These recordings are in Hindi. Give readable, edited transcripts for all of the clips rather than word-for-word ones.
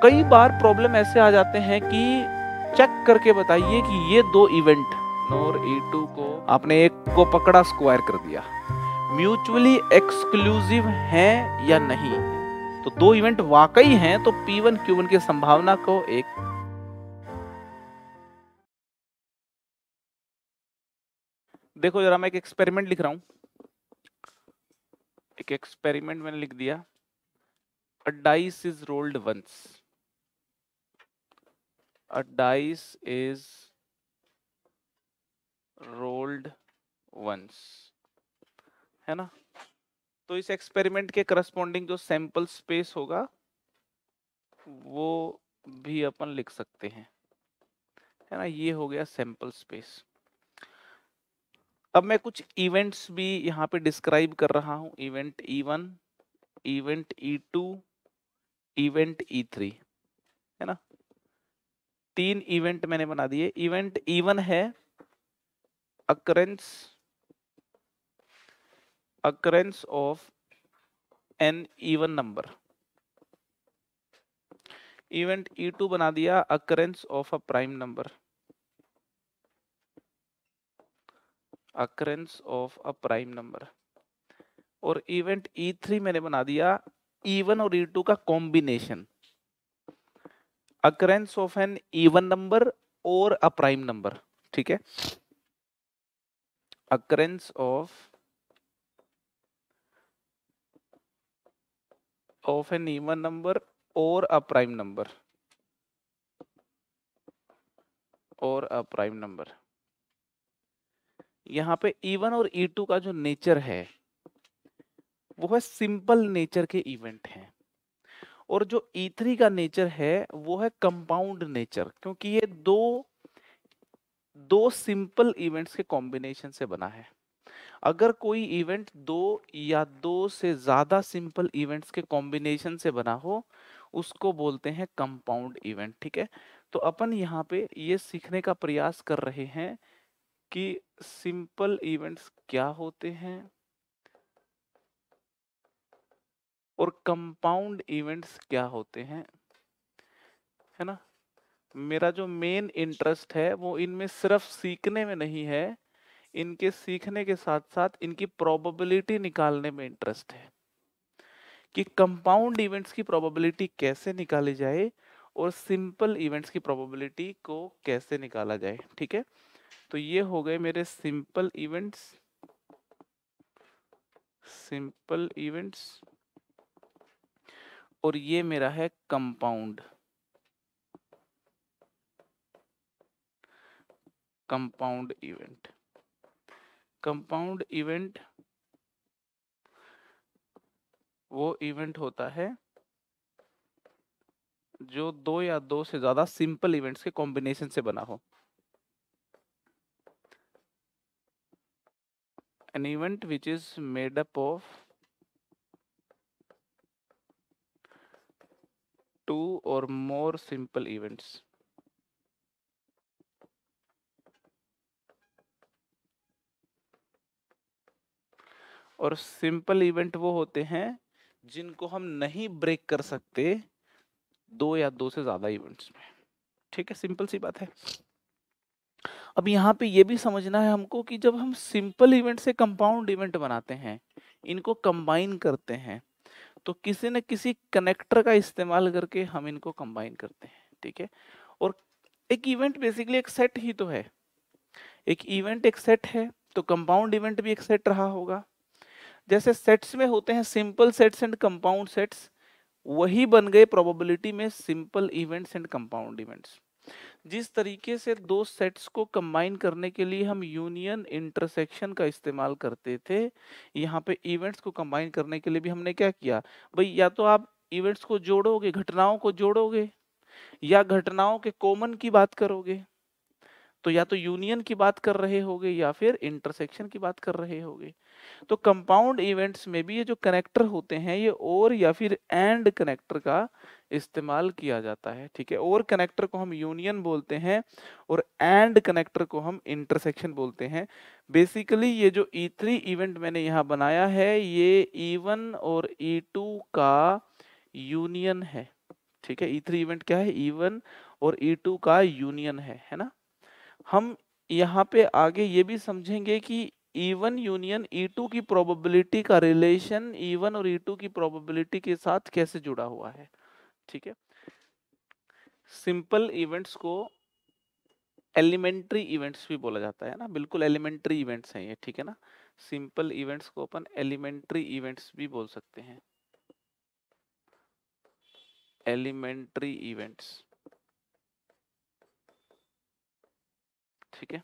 कई बार प्रॉब्लम ऐसे आ जाते हैं कि चेक करके बताइए कि ये दो इवेंट नोर E2 को आपने एक को पकड़ा स्क्वायर कर दिया, म्यूचुअली एक्सक्लूसिव हैं या नहीं। तो दो इवेंट वाकई हैं तो P1 Q1 की संभावना को एक देखो जरा, मैं एक एक्सपेरिमेंट लिख रहा हूं। एक एक्सपेरिमेंट मैंने लिख दिया, a dice is rolled once, a dice is rolled once, है ना। तो इस एक्सपेरिमेंट के करस्पॉन्डिंग जो सैंपल स्पेस होगा वो भी अपन लिख सकते हैं, है ना। ये हो गया सैंपल स्पेस। अब मैं कुछ इवेंट्स भी यहाँ पे डिस्क्राइब कर रहा हूँ, event E1, event E2, event E3, है ना। 3 इवेंट मैंने बना दिए। इवेंट E1 है occurrence of an even number। Event E2 बना दिया occurrence of a prime number, occurrence of a prime number। और इवेंट E3 मैंने बना दिया E1 और E2 का combination, occurrence of an even number और a prime number। ठीक है, occurrence of an even number और a prime number, और a prime number। यहाँ पे E1 और E2 का जो नेचर है वो है सिंपल नेचर के इवेंट हैं, और जो E3 का नेचर है वो है कंपाउंड नेचर, क्योंकि ये दो सिंपल इवेंट्स के कॉम्बिनेशन से बना है। अगर कोई इवेंट दो या दो से ज्यादा सिंपल इवेंट्स के कॉम्बिनेशन से बना हो उसको बोलते हैं कंपाउंड इवेंट। ठीक है, तो अपन यहाँ पे ये सीखने का प्रयास कर रहे हैं कि सिंपल इवेंट्स क्या होते हैं और कंपाउंड इवेंट्स क्या होते हैं, है ना। मेरा जो मेन इंटरेस्ट है वो इनमें सिर्फ सीखने में नहीं है, इनके सीखने के साथ साथ इनकी प्रोबेबिलिटी निकालने में इंटरेस्ट है कि कंपाउंड इवेंट्स की प्रोबेबिलिटी कैसे निकाली जाए और सिंपल इवेंट्स की प्रोबेबिलिटी को कैसे निकाला जाए। ठीक है, तो ये हो गए मेरे सिंपल इवेंट्स, सिंपल इवेंट्स, और ये मेरा है compound, compound event. Compound event वो इवेंट होता है जो दो या दो से ज्यादा सिंपल इवेंट्स के कॉम्बिनेशन से बना हो। An event which is made up of two or more simple events। और सिंपल इवेंट वो होते हैं जिनको हम नहीं ब्रेक कर सकते दो या दो से ज्यादा इवेंट्स में। ठीक है, सिंपल सी बात है। अब यहाँ पे ये भी समझना है हमको कि जब हम सिंपल इवेंट से कंपाउंड इवेंट बनाते हैं, इनको कंबाइन करते हैं, तो किसी न किसी कनेक्टर का इस्तेमाल करके हम इनको कंबाइन करते हैं। ठीक है, और एक इवेंट बेसिकली एक सेट ही तो है, एक इवेंट एक सेट है, तो कंपाउंड इवेंट भी एक सेट रहा होगा। जैसे सेट्स में होते हैं simple sets and compound sets, वही बन गए प्रोबेबिलिटी में simple events and compound events. जिस तरीके से दो सेट्स को कंबाइन करने के लिए हम यूनियन इंटरसेक्शन का इस्तेमाल करते थे, यहाँ पे इवेंट्स को कंबाइन करने के लिए भी हमने क्या किया भाई, या तो आप इवेंट्स को जोड़ोगे, घटनाओं को जोड़ोगे, या घटनाओं के कॉमन की बात करोगे, तो या तो यूनियन की बात कर रहे होगे या फिर इंटरसेक्शन की बात कर रहे होगे। तो कंपाउंड इवेंट्स में भी ये जो कनेक्टर होते हैं ये और या फिर एंड कनेक्टर का इस्तेमाल किया जाता है। ठीक है, और कनेक्टर को हम यूनियन बोलते हैं और एंड कनेक्टर को हम इंटरसेक्शन बोलते हैं। बेसिकली ये जो E3 इवेंट मैंने यहाँ बनाया है ये E1 और E2 का यूनियन है। ठीक है। E3 इवेंट क्या है? E1 और E2 का यूनियन है ना। हम यहाँ पे आगे ये भी समझेंगे कि E1 यूनियन E2 की प्रोबेबिलिटी का रिलेशन E1 और E2 की प्रोबेबिलिटी के साथ कैसे जुड़ा हुआ है। ठीक है। सिंपल इवेंट्स को एलिमेंट्री इवेंट्स भी बोला जाता है ना, बिल्कुल एलिमेंट्री इवेंट्स हैं ये, ठीक है ना। सिंपल इवेंट्स को अपन एलिमेंट्री इवेंट्स भी बोल सकते हैं, एलिमेंट्री इवेंट्स। ठीक है,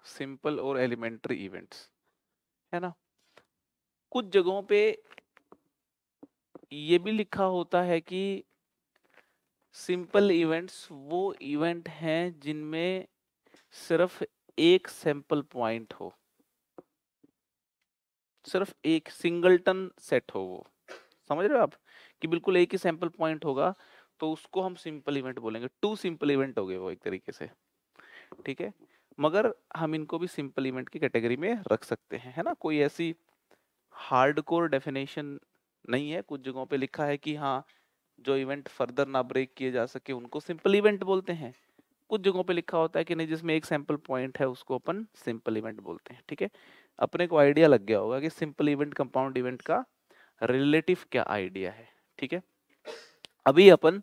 सिंपल और एलिमेंट्री इवेंट्स, है ना। कुछ जगहों पे ये भी लिखा होता है कि सिंपल इवेंट्स वो इवेंट हैं जिनमें सिर्फ एक सैंपल पॉइंट हो, सिर्फ एक सिंगलटन सेट हो, वो समझ रहे हो आप, कि बिल्कुल एक ही सैंपल पॉइंट होगा, तो उसको हम सिंपल इवेंट बोलेंगे। टू सिंपल इवेंट हो गए वो एक तरीके से, ठीक है। मगर हम इनको भी सिंपल इवेंट की कैटेगरी में रख सकते हैं, है ना। कोई ऐसी हार्डकोर डेफिनेशन नहीं है। कुछ जगहों पे लिखा है कि हाँ, जो इवेंट फर्दर ना ब्रेक किए जा सके उनको सिंपल इवेंट बोलते हैं। कुछ जगहों पे लिखा होता है कि नहीं, जिसमें एक सैंपल पॉइंट है उसको अपन सिंपल इवेंट बोलते हैं। ठीक है, अपने को आइडिया लग गया होगा कि सिंपल इवेंट कंपाउंड इवेंट का रिलेटिव क्या आइडिया है। ठीक है, अभी अपन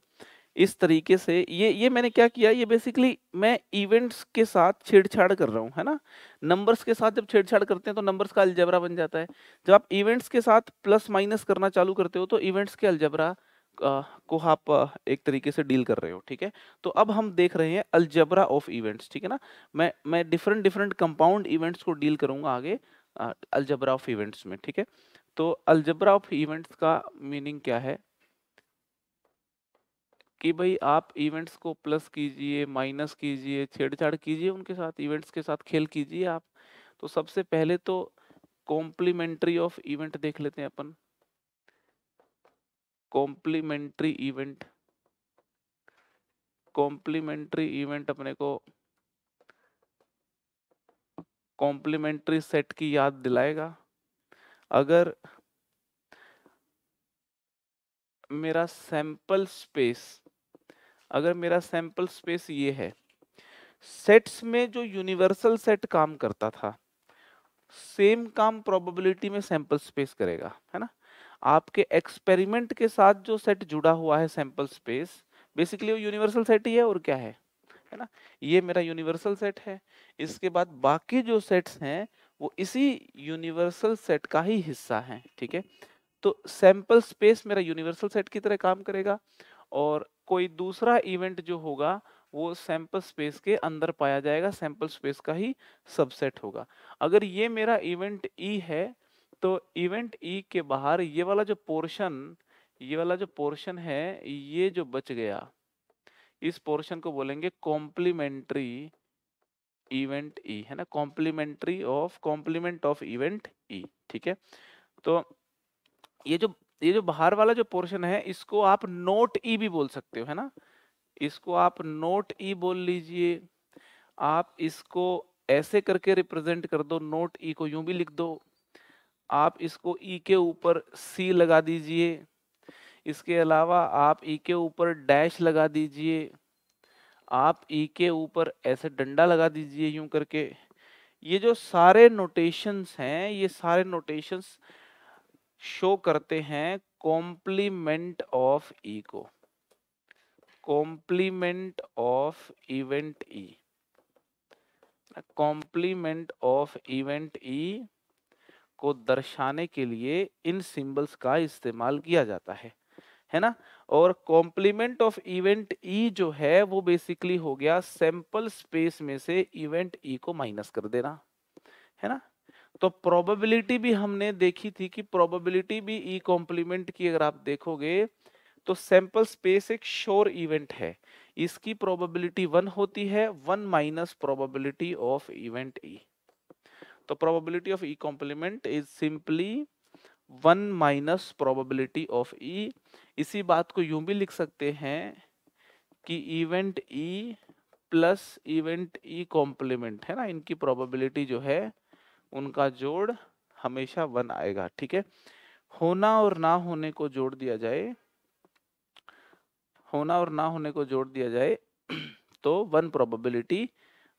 इस तरीके से ये मैंने क्या किया, ये बेसिकली मैं इवेंट्स के साथ छेड़छाड़ कर रहा हूँ, है ना। नंबर्स के साथ जब छेड़छाड़ करते हैं तो नंबर्स का अलजेब्रा बन जाता है। जब आप इवेंट्स के साथ प्लस माइनस करना चालू करते हो तो इवेंट्स के अलजेब्रा को आप एक तरीके से डील कर रहे हो। ठीक है, तो अब हम देख रहे हैं अलजेब्रा ऑफ इवेंट्स। ठीक है ना, मैं डिफरेंट डिफरेंट कंपाउंड इवेंट्स को डील करूंगा आगे अलजेब्रा ऑफ इवेंट्स में। ठीक है, तो अलजेब्रा ऑफ इवेंट्स का मीनिंग क्या है कि भाई आप इवेंट्स को प्लस कीजिए, माइनस कीजिए, छेड़छाड़ कीजिए, उनके साथ इवेंट्स के साथ खेल कीजिए आप। तो सबसे पहले तो कॉम्प्लीमेंट्री ऑफ इवेंट देख लेते हैं अपन। कॉम्प्लीमेंट्री इवेंट, कॉम्प्लीमेंट्री इवेंट अपने को कॉम्प्लीमेंट्री सेट की याद दिलाएगा। अगर मेरा सैंपल स्पेस, अगर मेरा सैंपल स्पेस ये है, सेट्स में जो यूनिवर्सल सेट काम करता था सेम काम प्रोबेबिलिटी में सैंपल स्पेस करेगा, है ना। आपके एक्सपेरिमेंट के साथ जो सेट जुड़ा हुआ है सैंपल स्पेस, बेसिकली वो यूनिवर्सल सेट ही है और क्या है ना। ये मेरा यूनिवर्सल सेट है। इसके बाद बाकी जो सेट्स हैं वो इसी यूनिवर्सल सेट का ही हिस्सा है। ठीक है, तो सैंपल स्पेस मेरा यूनिवर्सल सेट की तरह काम करेगा और कोई दूसरा इवेंट जो होगा वो सैंपल स्पेस के अंदर पाया जाएगा, सैंपल स्पेस का ही सबसेट होगा। अगर ये मेरा इवेंट ई है तो इवेंट ई के बाहर ये वाला जो पोर्शन, ये वाला जो पोर्शन है, ये जो बच गया, इस पोर्शन को बोलेंगे कॉम्प्लीमेंट्री इवेंट ई, है ना। Complementary of complement of event E. ठीक है, तो ये जो बाहर वाला जो पोर्शन है इसको आप नोट ई भी बोल सकते हो, है ना। इसको आप नोट ई बोल लीजिए। आप इसको ऐसे करके रिप्रेजेंट कर दो, नोट ई को यूं भी लिख दो। आप इसको ई के ऊपर सी लगा दीजिए। इसके अलावा आप ई के ऊपर डैश लगा दीजिए। आप ई के ऊपर ऐसे डंडा लगा दीजिए यूं करके। ये जो सारे नोटेशंस हैं, ये सारे नोटेशंस शो करते हैं कॉम्प्लीमेंट ऑफ ई को, complement of event E, complement of event E को दर्शाने के लिए इन सिंबल्स का इस्तेमाल किया जाता है ना। और कॉम्प्लीमेंट ऑफ इवेंट ई जो है वो बेसिकली हो गया सैंपल स्पेस में से इवेंट ई को माइनस कर देना, है ना। तो प्रोबेबिलिटी भी हमने देखी थी कि प्रोबेबिलिटी भी ई कॉम्प्लीमेंट की अगर आप देखोगे तो सैंपल स्पेस एक श्योर इवेंट है, इसकी प्रोबेबिलिटी 1 होती है, 1 minus probability of event E. तो probability of E complement is simply 1 minus probability of E. इसी बात को यूं भी लिख सकते हैं कि event E plus event E complement, है ना, इनकी प्रोबेबिलिटी जो है उनका जोड़ हमेशा 1 आएगा। ठीक है, होना और ना होने को जोड़ दिया जाए, होना और ना होने को जोड़ दिया जाए तो 1 प्रोबेबिलिटी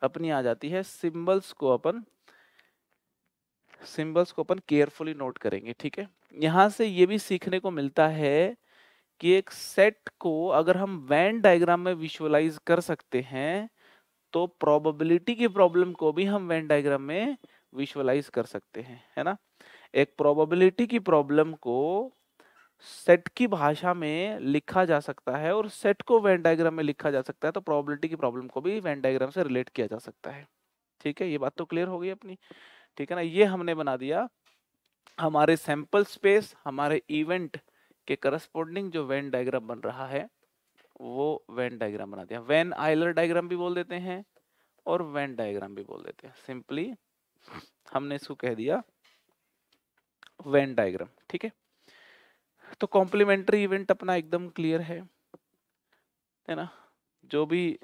अपनी आ जाती है। सिंबल्स को अपन केयरफुली नोट करेंगे, ठीक है। यहाँ से ये भी सीखने को मिलता है कि एक सेट को अगर हम वेन डायग्राम में विजुअलाइज कर सकते हैं तो प्रोबेबिलिटी की प्रॉब्लम को भी हम वेन डायग्राम में विजुअलाइज कर सकते हैं, है ना। एक प्रोबेबिलिटी की प्रॉब्लम को सेट की भाषा में लिखा जा सकता है और सेट को वेन डायग्राम में लिखा जा सकता है, तो प्रोबेबिलिटी की प्रॉब्लम को भी वेन डायग्राम से रिलेट किया जा सकता है। ठीक है, ये बात तो क्लियर हो गई अपनी, ठीक है ना। ये हमने बना दिया हमारे सैंपल स्पेस, हमारे इवेंट के करस्पॉन्डिंग जो वेन डायग्राम बन रहा है वो वेन डायग्राम बना दिया। वेन आइलर डायग्राम भी बोल देते हैं और वेन डायग्राम भी बोल देते हैं। सिंपली हमने इसको कह दिया वेन डायग्राम, ठीक है। तो कॉम्प्लीमेंट्री इवेंट अपना एकदम क्लियर है ना। जो भी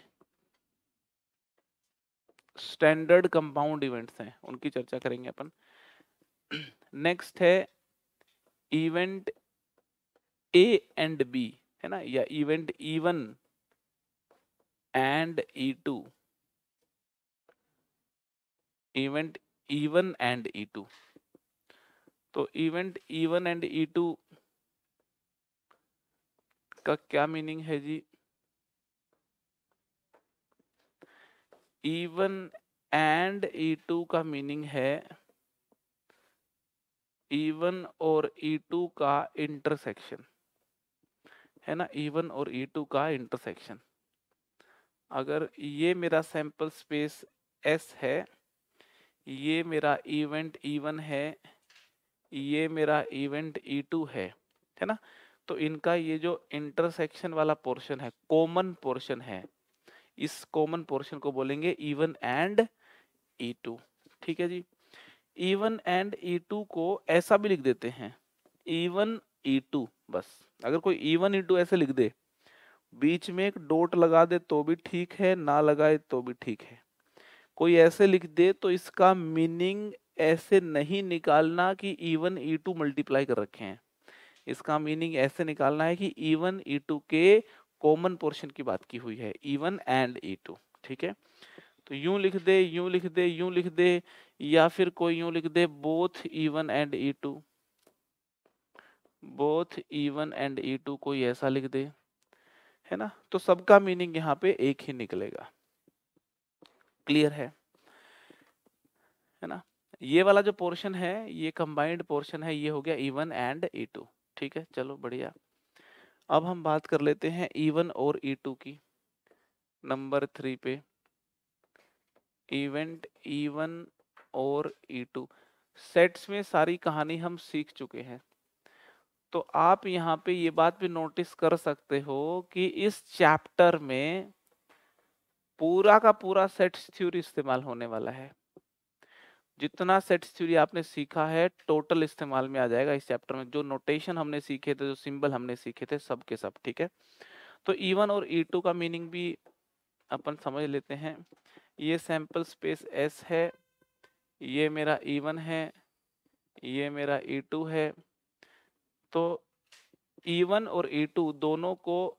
स्टैंडर्ड कंपाउंड इवेंट्स हैं उनकी चर्चा करेंगे अपन। नेक्स्ट है इवेंट ए एंड बी, है ना, या event E1 and E2, event E1 and E2। तो इवेंट E1 एंड E2 का क्या मीनिंग है जी? E1 एंड E2 का मीनिंग है E1 और E2 का इंटरसेक्शन, है ना। E1 और E2 का इंटरसेक्शन। अगर ये मेरा सैंपल स्पेस S है, ये मेरा इवेंट E1 है, ये मेरा इवेंट E2 है ना। तो इनका ये जो इंटरसेक्शन वाला पोर्शन है, कॉमन पोर्शन है, इस कॉमन पोर्शन को बोलेंगे E1 एंड E2, ठीक है जी। E1 एंड E2 को ऐसा भी लिख देते हैं E1 E2 बस। अगर कोई E1 E2 ऐसे लिख दे, बीच में एक डॉट लगा दे तो भी ठीक है, ना लगाए तो भी ठीक है। कोई ऐसे लिख दे तो इसका मीनिंग ऐसे नहीं निकालना कि E1 E2 मल्टीप्लाई कर रखे हैं। इसका मीनिंग ऐसे निकालना है कि E1 E2 के कॉमन पोर्शन की बात की हुई है, E1 एंड E2, ठीक है। तो यूं लिख दे, यूं लिख दे, यूं लिख दे, या फिर कोई यूं लिख they both E1 and E2, both E1 and E2, कोई ऐसा लिख दे, है ना। तो सबका मीनिंग यहाँ पे एक ही निकलेगा। क्लियर है ना। ये वाला जो पोर्शन है ये कंबाइंड पोर्शन है, ये हो गया E1 एंड E2, ठीक है। चलो बढ़िया। अब हम बात कर लेते हैं E1 और E2 की। नंबर 3 पे इवेंट E1 और E2। सेट्स में सारी कहानी हम सीख चुके हैं, तो आप यहाँ पे ये बात भी नोटिस कर सकते हो कि इस चैप्टर में पूरा का पूरा सेट्स थ्योरी इस्तेमाल होने वाला है। जितना सेट्स थ्योरी आपने सीखा है टोटल इस्तेमाल में आ जाएगा इस चैप्टर में। जो नोटेशन हमने सीखे थे, जो सिंबल हमने सीखे थे, सब के सब, ठीक है। तो E1 और E2 का मीनिंग भी अपन समझ लेते हैं। ये सैंपल स्पेस S है, ये मेरा E1 है, ये मेरा E2 है। तो E1 और E2 दोनों को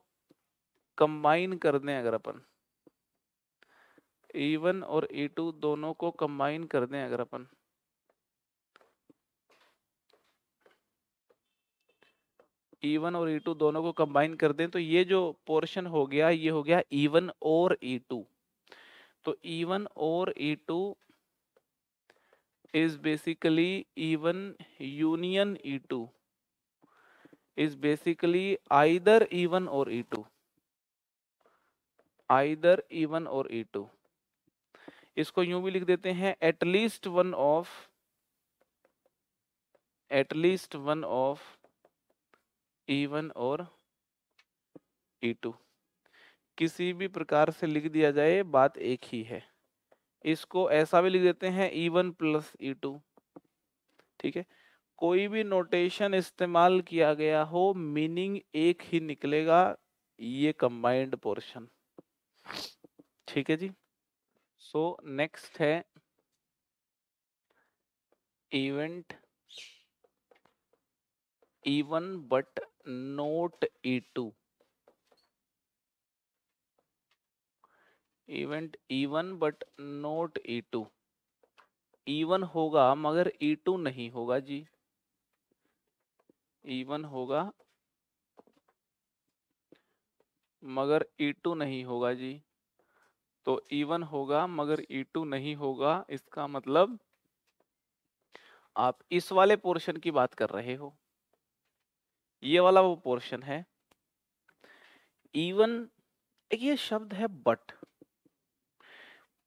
कंबाइन कर दें अगर अपन, E1 और E2 दोनों को कंबाइन कर दें अगर अपन, E1 और E2 दोनों को कंबाइन कर दें, तो ये जो पोर्शन हो गया ये हो गया E1 और E2। तो E1 और E2 is basically E1 union E2 is basically either E1 or E2, either E1 और E2। इसको यूं भी लिख देते हैं एटलीस्ट वन ऑफ E1 और E2। किसी भी प्रकार से लिख दिया जाए बात एक ही है। इसको ऐसा भी लिख देते हैं E1 प्लस E2, ठीक है। कोई भी नोटेशन इस्तेमाल किया गया हो मीनिंग एक ही निकलेगा, ये कंबाइंड पोर्शन, ठीक है जी। सो नेक्स्ट है event E1 but not E2, event E1 but not E2, E1 होगा मगर E2 नहीं होगा जी, E1 होगा मगर E2 नहीं होगा जी, तो E1 होगा मगर E2 नहीं होगा, इसका मतलब आप इस वाले पोर्शन की बात कर रहे हो, ये वाला वो पोर्शन है। E1 एक ये शब्द है बट,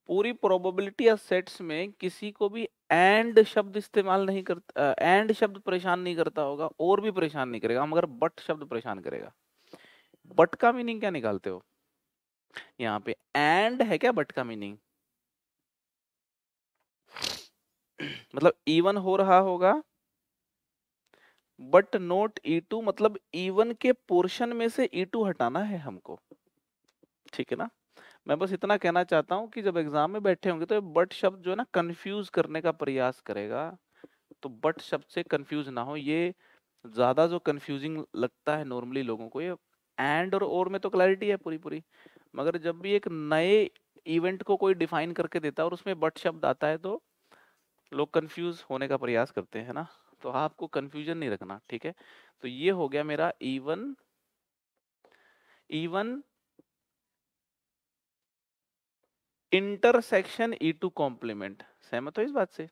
पूरी प्रोबेबिलिटी या सेट्स में किसी को भी एंड शब्द इस्तेमाल नहीं करता, एंड शब्द परेशान नहीं करता होगा और भी परेशान नहीं करेगा, मगर बट शब्द परेशान करेगा। बट का मीनिंग क्या निकालते हो यहाँ पे? एंड है क्या बट का मीनिंग? मतलब E1 हो रहा होगा बट नोट E2, मतलब E1 के पोर्शन में से E2 हटाना है हमको, ठीक है ना। मैं बस इतना कहना चाहता हूं कि जब एग्जाम में बैठे होंगे तो बट शब्द जो है ना कंफ्यूज करने का प्रयास करेगा, तो बट शब्द से कंफ्यूज ना हो। ये ज्यादा जो कंफ्यूजिंग लगता है नॉर्मली लोगों को, ये एंड और में तो क्लैरिटी है पूरी पूरी, मगर जब भी एक नए इवेंट को कोई डिफाइन करके देता है और उसमें बट शब्द आता है तो लोग कंफ्यूज होने का प्रयास करते हैं ना। तो आपको कंफ्यूजन नहीं रखना, ठीक है। तो ये हो गया मेरा E1 इंटरसेक्शन E2 कॉम्प्लीमेंट। सहमत हो इस बात से?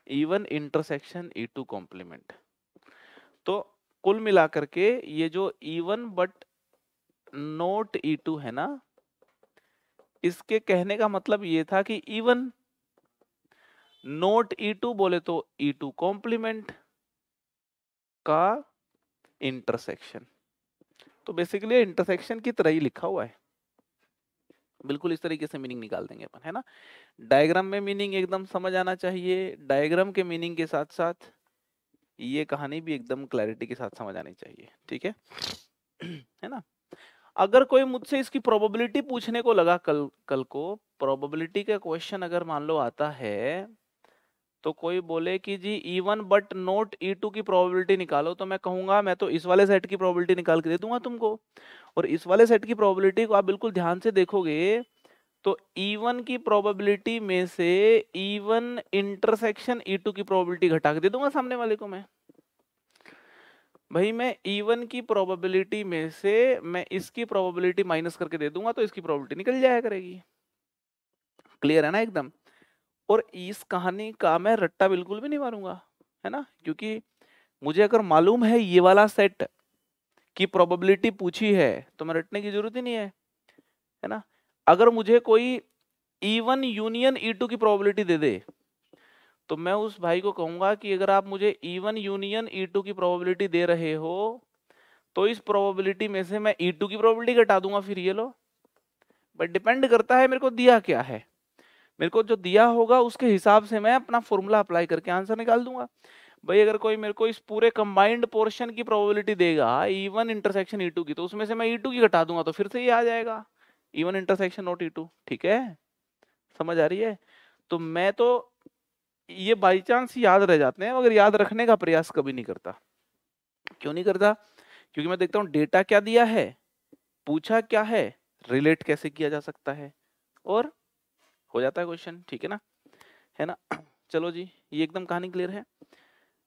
E1 intersection E2 complement. तो कुल मिलाकर के ये जो E1 बट नोट E2 है ना, इसके कहने का मतलब ये था कि E1 नोट E2 बोले तो E2 कॉम्प्लीमेंट का इंटरसेक्शन। तो बेसिकली इंटरसेक्शन की तरह ही लिखा हुआ है, बिल्कुल इस तरीके से मीनिंग निकाल देंगे अपन, है ना। डायग्राम में मीनिंग एकदम समझ आना चाहिए, डायग्राम के मीनिंग के साथ साथ ये कहानी भी एकदम क्लैरिटी के साथ समझ आनी चाहिए, ठीक है। है ना। अगर कोई मुझसे इसकी प्रोबेबिलिटी पूछने को लगा, कल को प्रोबेबिलिटी का क्वेश्चन अगर मान लो आता है, तो कोई बोले कि जी E1 बट नोट E2 की प्रोबेबिलिटी निकालो, तो मैं कहूंगा मैं तो इस वाले सेट की प्रोबेबिलिटी निकाल के दे दूंगा तुमको। और इस वाले सेट की प्रोबेबिलिटी को आप बिल्कुल ध्यान से देखोगे तो E1 की प्रोबेबिलिटी में से E1 इंटरसेक्शन E2 की प्रोबेबिलिटी घटा के दे दूंगा सामने वाले को मैं। भाई मैं E1 की प्रोबेबिलिटी में से मैं इसकी प्रोबेबिलिटी माइनस करके दे दूंगा तो इसकी प्रोबेबिलिटी निकल जाया करेगी। क्लियर है ना एकदम। और इस कहानी का मैं रट्टा बिल्कुल भी नहीं मारूंगा, है ना, क्योंकि मुझे अगर मालूम है ये वाला सेट की प्रोबेबिलिटी पूछी है तो मैं रटने की जरूरत ही नहीं है ना। अगर मुझे कोई E1 यूनियन E2 की प्रोबेबिलिटी दे दे तो मैं उस भाई को कहूंगा कि अगर आप मुझे E1 यूनियन E2 की प्रोबेबिलिटी दे रहे हो तो इस प्रोबेबिलिटी में से मैं E2 की प्रोबेबिलिटी घटा दूंगा, फिर ये लो। बट डिपेंड करता है मेरे को दिया क्या है, मेरे को जो दिया होगा उसके हिसाब से मैं अपना फॉर्मूला अप्लाई करके आंसर निकाल दूंगा। भाई अगर कोई मेरे को इस पूरे कंबाइंड पोर्शन की प्रोबेबिलिटी देगा E1 इंटरसेक्शन E2 की, तो उसमें से मैं E2 की घटा दूंगा तो फिर से ये आ जाएगा E1 इंटरसेक्शन नॉट E2, ठीक है। समझ आ रही है? तो मैं तो ये बाई चांस याद रह जाते हैं मगर याद रखने का प्रयास कभी नहीं करता। क्यों नहीं करता? क्योंकि मैं देखता हूँ डेटा क्या दिया है, पूछा क्या है, रिलेट कैसे किया जा सकता है, और हो जाता है क्वेश्चन, ठीक है ना, है ना। चलो जी, ये एकदम कहानी क्लियर है।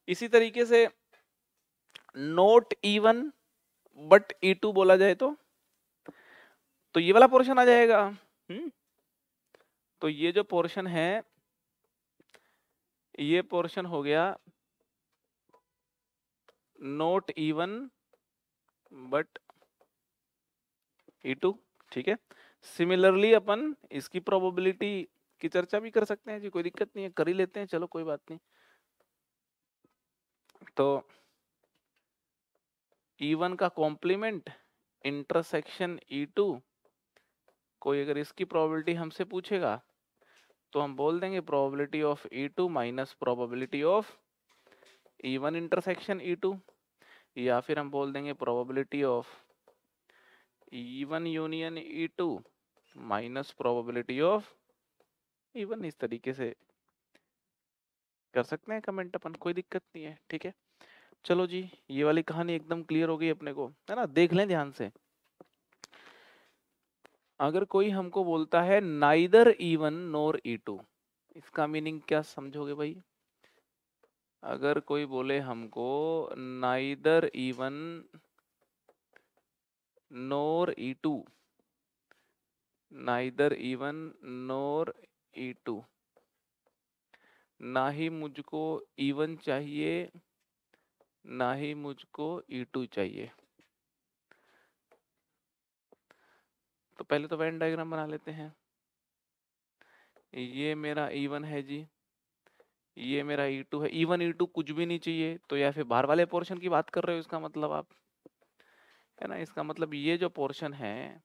इसी तरीके से नोट E1 बट E2 बोला जाए तो ये वाला पोर्शन आ जाएगा। तो ये जो पोर्शन है, ये पोर्शन हो गया नोट E1 बट E2, ठीक है। सिमिलरली अपन इसकी प्रोबेबिलिटी की चर्चा भी कर सकते हैं जी, कोई दिक्कत नहीं है, कर ही लेते हैं, चलो कोई बात नहीं। तो E1 का कॉम्प्लीमेंट इंटरसेक्शन E2, कोई अगर इसकी प्रोबेबिलिटी हमसे पूछेगा तो हम बोल देंगे probability of E2 minus probability of E1 intersection E2, या फिर हम बोल देंगे probability of E1 union E2 minus probability of E1। इस तरीके से कर सकते हैं कमेंट अपन, कोई दिक्कत नहीं है, ठीक है। चलो जी, ये वाली कहानी एकदम क्लियर हो गई अपने को, है ना। देख लें ध्यान से। अगर कोई हमको बोलता है नाइदर E1 नोर E2, इसका मीनिंग क्या समझोगे भाई? अगर कोई बोले हमको नाइदर E1 नोर E2, नाइदर E1 नोर E2, ना ही मुझको E1 चाहिए ना ही मुझको E2 चाहिए, तो पहले तो वेन डायग्राम बना लेते हैं। ये मेरा E1 है जी, ये मेरा E2 है। E1 E2 कुछ भी नहीं चाहिए, तो या फिर बाहर वाले पोर्शन की बात कर रहे हो इसका मतलब आप, है ना। इसका मतलब ये जो पोर्शन है,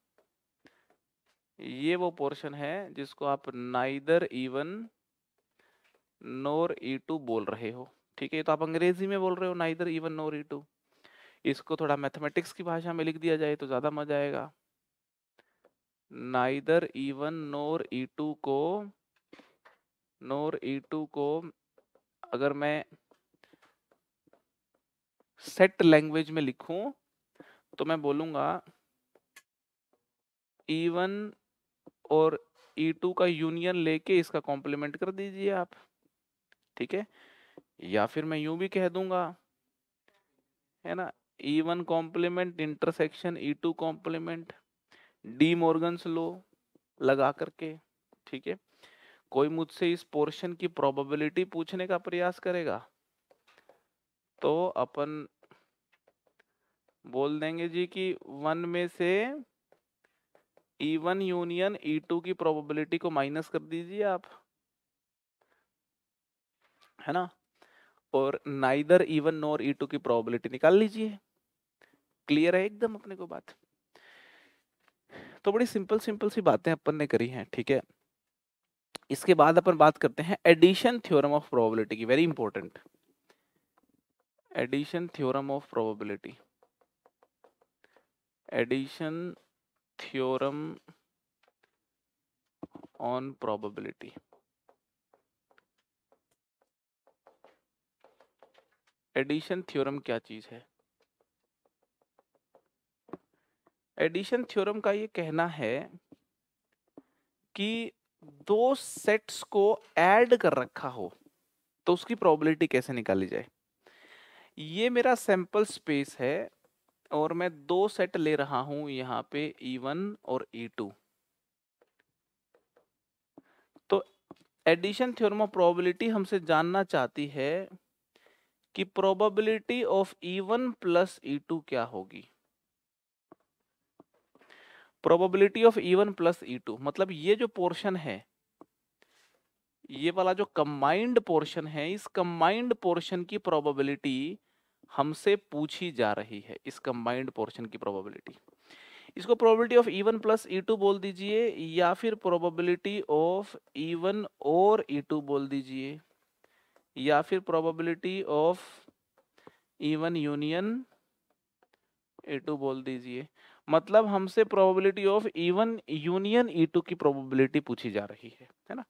ये वो पोर्शन है जिसको आप नाइदर E1 नोर E2 बोल रहे हो, ठीक है। तो आप अंग्रेजी में बोल रहे हो नाइदर E1 नोर E2। इसको थोड़ा मैथमेटिक्स की भाषा में लिख दिया जाए तो ज्यादा मजा आएगा। नाइदर E1 नोर E2 को अगर मैं सेट लैंग्वेज में लिखूं तो मैं बोलूंगा E1 और E2 का यूनियन लेके इसका कॉम्प्लीमेंट कर दीजिए आप, ठीक है। या फिर मैं यूं भी कह दूंगा, है ना, E1 complement intersection E2 complement, De Morgan's law लगा करके, ठीक है। कोई मुझसे इस पोर्शन की प्रोबेबिलिटी पूछने का प्रयास करेगा तो अपन बोल देंगे जी कि 1 में से E1 यूनियन E2 की प्रोबेबिलिटी को माइनस कर दीजिए आप, है ना, और नाइदर E1 नॉर E2 की प्रोबेबिलिटी निकाल लीजिए। क्लियर है एकदम अपने को बात? तो बड़ी सिंपल सिंपल सी बातें अपन ने करी हैं, ठीक है। इसके बाद अपन बात करते हैं एडिशन थ्योरम ऑफ प्रोबेबिलिटी की, very important, addition theorem of probability, addition theorem on probability. Addition theorem क्या चीज है? एडिशन थ्योरम का ये कहना है कि दो सेट्स को ऐड कर रखा हो तो उसकी प्रोबेबिलिटी कैसे निकाली जाए। ये मेरा सैंपल स्पेस है और मैं दो सेट ले रहा हूं यहाँ पे E1 और E2। तो एडिशन थ्योरम ऑफ प्रोबेबिलिटी हमसे जानना चाहती है कि probability of E1 plus E2 क्या होगी। Probability of E1 plus E2 मतलब ये जो पोर्शन है, ये वाला जो कंबाइंड पोर्शन है, इस कंबाइंड पोर्शन की प्रोबेबिलिटी हमसे पूछी जा रही है। इस कंबाइंड पोर्शन की प्रोबेबिलिटी, इसको probability of E1 plus E2 बोल दीजिए, या फिर प्रोबेबिलिटी ऑफ E1 और E2 बोल दीजिए, या फिर probability of E1 union E2 बोल दीजिए। मतलब हमसे probability of E1 union E2 की प्रोबेबिलिटी पूछी जा रही है ना।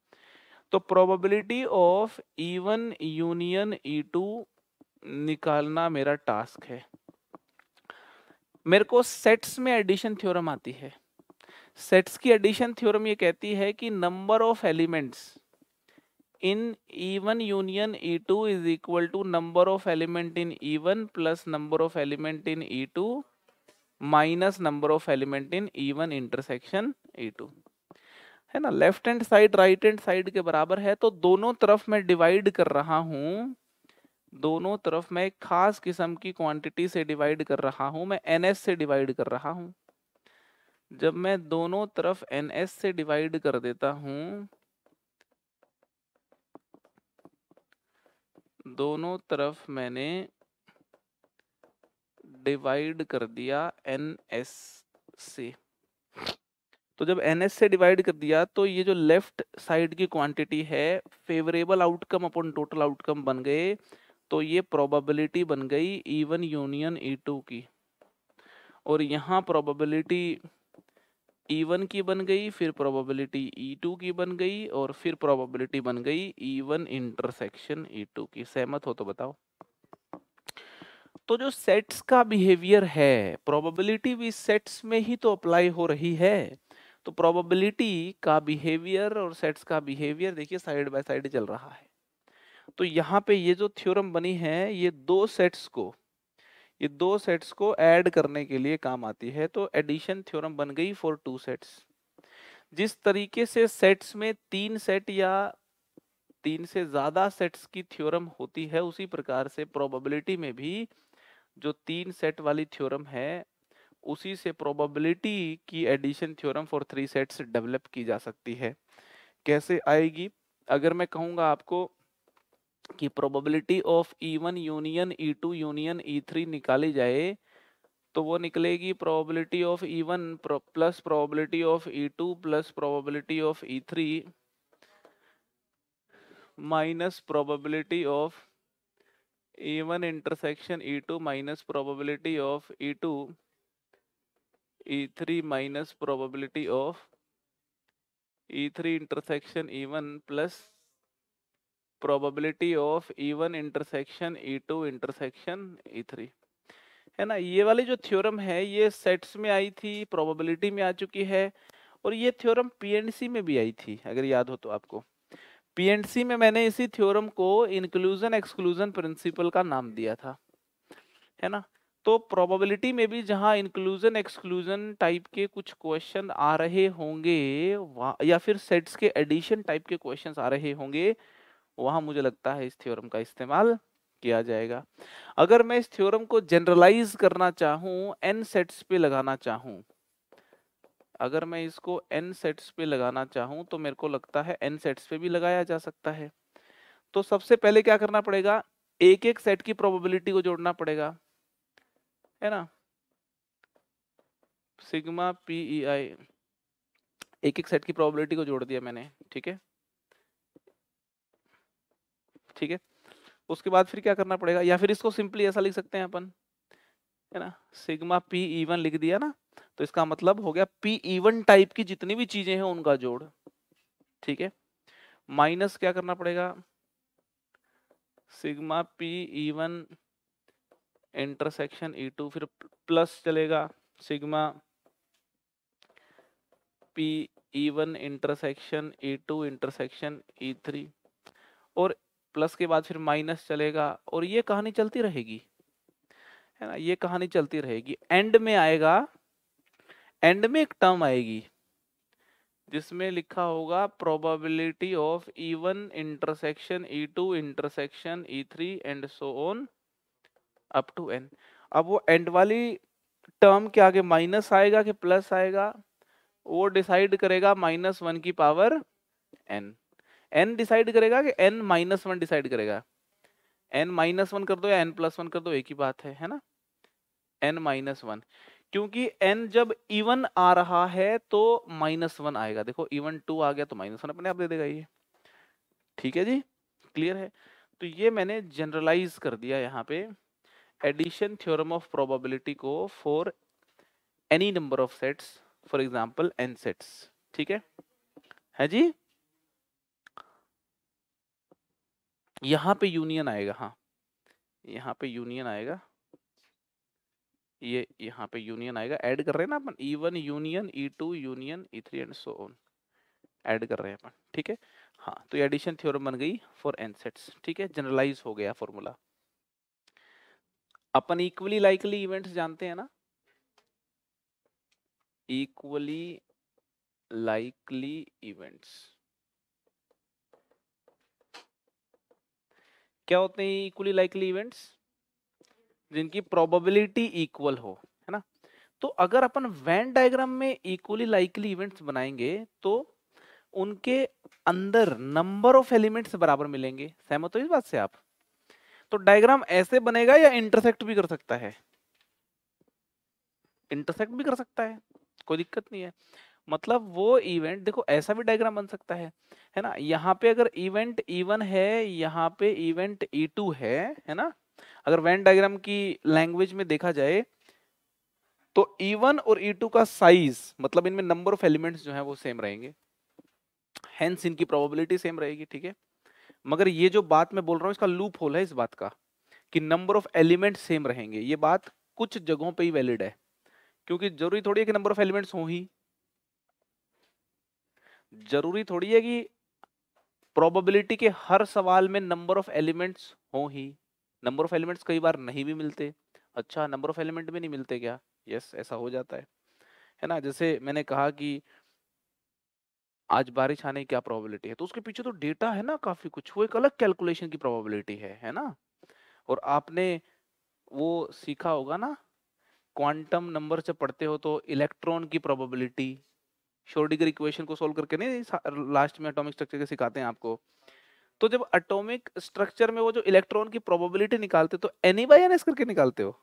तो probability of E1 union E2 निकालना मेरा टास्क है। मेरे को सेट्स में एडिशन थ्योरम आती है। सेट्स की एडिशन थ्योरम ये कहती है कि number of elements in E1 union E2 is equal to number of element in E1 plus number of element in E2 minus number of element in E1 intersection E2, है ना। Left hand side right hand side के बराबर है, तो दोनों तरफ मैं डिवाइड कर रहा हूं, दोनों तरफ मैं एक खास किस्म की क्वांटिटी से डिवाइड कर रहा हूं, मैं NS से डिवाइड कर रहा हूं। जब मैं दोनों तरफ NS से डिवाइड कर देता हूं, दोनों तरफ मैंने डिवाइड कर दिया NS से, तो जब NS से डिवाइड कर दिया तो ये जो लेफ्ट साइड की क्वांटिटी है favourable outcome upon total outcome बन गए, तो ये प्रोबेबिलिटी बन गई E1 यूनियन E2 की, और यहाँ प्रोबेबिलिटी E1 की बन गई, फिर प्रोबेबिलिटी E2 की बन गई, और फिर प्रोबेबिलिटी बन गई E1 इंटरसेक्शन E2 की। सहमत हो तो बताओ। तो जो सेट्स का बिहेवियर है, प्रोबेबिलिटी भी सेट्स में ही तो अप्लाई हो रही है। तो प्रोबेबिलिटी का बिहेवियर और सेट्स का बिहेवियर देखिए साइड बाय साइड चल रहा है। तो यहाँ पे ये जो थ्योरम बनी है, ये दो सेट्स को ऐड करने के लिए काम आती है। तो एडिशन थ्योरम बन गई फॉर टू सेट्स। जिस तरीके से सेट्स में तीन सेट या तीन से ज्यादा सेट्स की थ्योरम होती है, उसी प्रकार से प्रोबेबिलिटी में भी जो तीन सेट वाली थ्योरम है, उसी से प्रोबेबिलिटी की addition theorem for three sets develop की जा सकती है। कैसे आएगी? अगर मैं कहूंगा आपको कि probability of E1 union E2 union E3 निकाली जाए, तो वो निकलेगी probability of E1 plus probability of E2 plus probability of E3 minus probability of E1 intersection E2 minus probability of E2 E3 minus probability of E3 intersection E1 plus probability of E1 intersection E2 intersection E3, है ना। ये वाली जो थ्योरम है ये सेट्स में आई थी, प्रोबेबिलिटी में आ चुकी है, और ये थ्योरम पीएनसी में भी आई थी, अगर याद हो तो आपको। पीएनसी में मैंने इसी थ्योरम को इंक्लूजन एक्सक्लूजन प्रिंसिपल का नाम दिया था, है ना। तो प्रोबेबिलिटी में भी जहां इंक्लूजन एक्सक्लूजन टाइप के कुछ क्वेश्चन आ रहे होंगे, या फिर सेट्स के एडिशन टाइप के क्वेश्चंस आ रहे होंगे, वहां मुझे लगता है इस थ्योरम का इस्तेमाल किया जाएगा। अगर मैं इस थ्योरम को जनरलाइज करना चाहूं, एन सेट्स पे लगाना चाहूं, अगर मैं इसको एन सेट्स पे लगाना चाहूं, तो मेरे को लगता है एन सेट्स पे भी लगाया जा सकता है। तो सबसे पहले क्या करना पड़ेगा, एक एक सेट की प्रोबेबिलिटी को जोड़ना पड़ेगा, है ना। सिग्मा PEI, एक एक सेट की प्रोबेबिलिटी को जोड़ दिया मैंने, ठीक है, ठीक है। उसके बाद फिर क्या करना पड़ेगा, या फिर इसको सिंपली ऐसा लिख सकते हैं अपन, है ना, सिग्मा PE1 लिख दिया ना, तो इसका मतलब हो गया PE1 टाइप की जितनी भी चीजें हैं उनका जोड़, ठीक है। माइनस क्या करना पड़ेगा, सिग्मा PE1 इंटरसेक्शन E2, फिर प्लस चलेगा sigma PE1 intersection E2 intersection E3, और प्लस के बाद फिर माइनस चलेगा, और ये कहानी चलती रहेगी, है ना, ये कहानी चलती रहेगी। एंड में आएगा, एंड में एक टर्म आएगी जिसमें लिखा होगा probability of E1 intersection E2 intersection E3 and so on up to n। अब वो एंड वाली टर्म के आगे माइनस आएगा कि प्लस आएगा, वो डिसाइड करेगा -1 की पावर n। n डिसाइड करेगा कि n -1 डिसाइड करेगा। n -1 कर दो या n +1 कर दो, एक ही बात है ना, n -1। क्योंकि n जब इवन आ रहा है तो -1 आएगा। देखो इवन 2 आ गया तो -1 अपने आप दे देगा ये, ठीक है जी, क्लियर है। तो ये मैंने जनरलाइज कर दिया यहाँ पे एडिशन थ्योरम ऑफ प्रोबेबिलिटी को for any number of sets, for example n sets, ठीक है जी। यहाँ पे यूनियन आएगा, हाँ यहाँ पे यूनियन आएगा, ये यहाँ पे यूनियन आएगा, ऐड कर रहे हैं ना अपन, E1 union E2 union E3 and so on, add कर रहे हैं अपन, ठीक है। हाँ तो ये एडिशन थ्योरम बन गई फॉर n सेट्स, ठीक है, जनरलाइज हो गया फॉर्मूला। अपन इक्वली लाइकली इवेंट्स जानते हैं ना, इक्वली लाइकली इवेंट्स क्या होते हैं? इक्वली लाइकली इवेंट्स जिनकी प्रोबेबिलिटी इक्वल हो, है ना। तो अगर अपन वेन डायग्राम में इक्वली लाइकली इवेंट्स बनाएंगे तो उनके अंदर नंबर ऑफ एलिमेंट्स बराबर मिलेंगे। सहमत हो इस बात से आप? तो डायग्राम ऐसे बनेगा या इंटरसेक्ट भी कर सकता है? इंटरसेक्ट भी कर सकता है, कोई दिक्कत नहीं है। मतलब वो इवेंट देखो ऐसा भी डायग्राम बन सकता है ना। यहाँ पे अगर इवेंट E1 है, यहाँ पे इवेंट E2 है ना। अगर वेन डायग्राम की लैंग्वेज में देखा जाए तो E1 और E2 का साइज, मतलब इनमें नंबर ऑफ एलिमेंट्स जो है वो सेम रहेंगे, हेंस इनकी प्रोबेबिलिटी सेम रहेगी, ठीक है। मगर ये जो बात मैं बोल रहा हूँ इसका लूप होल है इस बात का कि नंबर ऑफ एलिमेंट सेम रहेंगे। ये बात कुछ जगहों पे ही वैलिड है, क्योंकि जरूरी थोड़ी है कि नंबर ऑफ एलिमेंट्स हो ही, जरूरी थोड़ी है कि प्रोबेबिलिटी के हर सवाल में नंबर ऑफ एलिमेंट्स हो ही। नंबर ऑफ एलिमेंट्स कई बार नहीं भी मिलते। अच्छा, नंबर ऑफ एलिमेंट भी नहीं मिलते क्या? यस, ऐसा हो जाता है ना। जैसे मैंने कहा कि आज बारिश आने की क्या प्रोबेबिलिटी है, तो उसके पीछे तो डेटा है ना काफी कुछ, वो एक अलग कैलकुलेशन की प्रोबेबिलिटी है ना। और आपने वो सीखा होगा ना, क्वांटम नंबर से पढ़ते हो तो इलेक्ट्रॉन की प्रोबेबिलिटी, श्रोडिंगर इक्वेशन को सोल्व करके नहीं लास्ट में एटॉमिक स्ट्रक्चर के सिखाते हैं आपको। तो जब एटॉमिक स्ट्रक्चर में वो जो इलेक्ट्रॉन की प्रोबेबिलिटी निकालते तो एनी बाय एन एस करके निकालते हो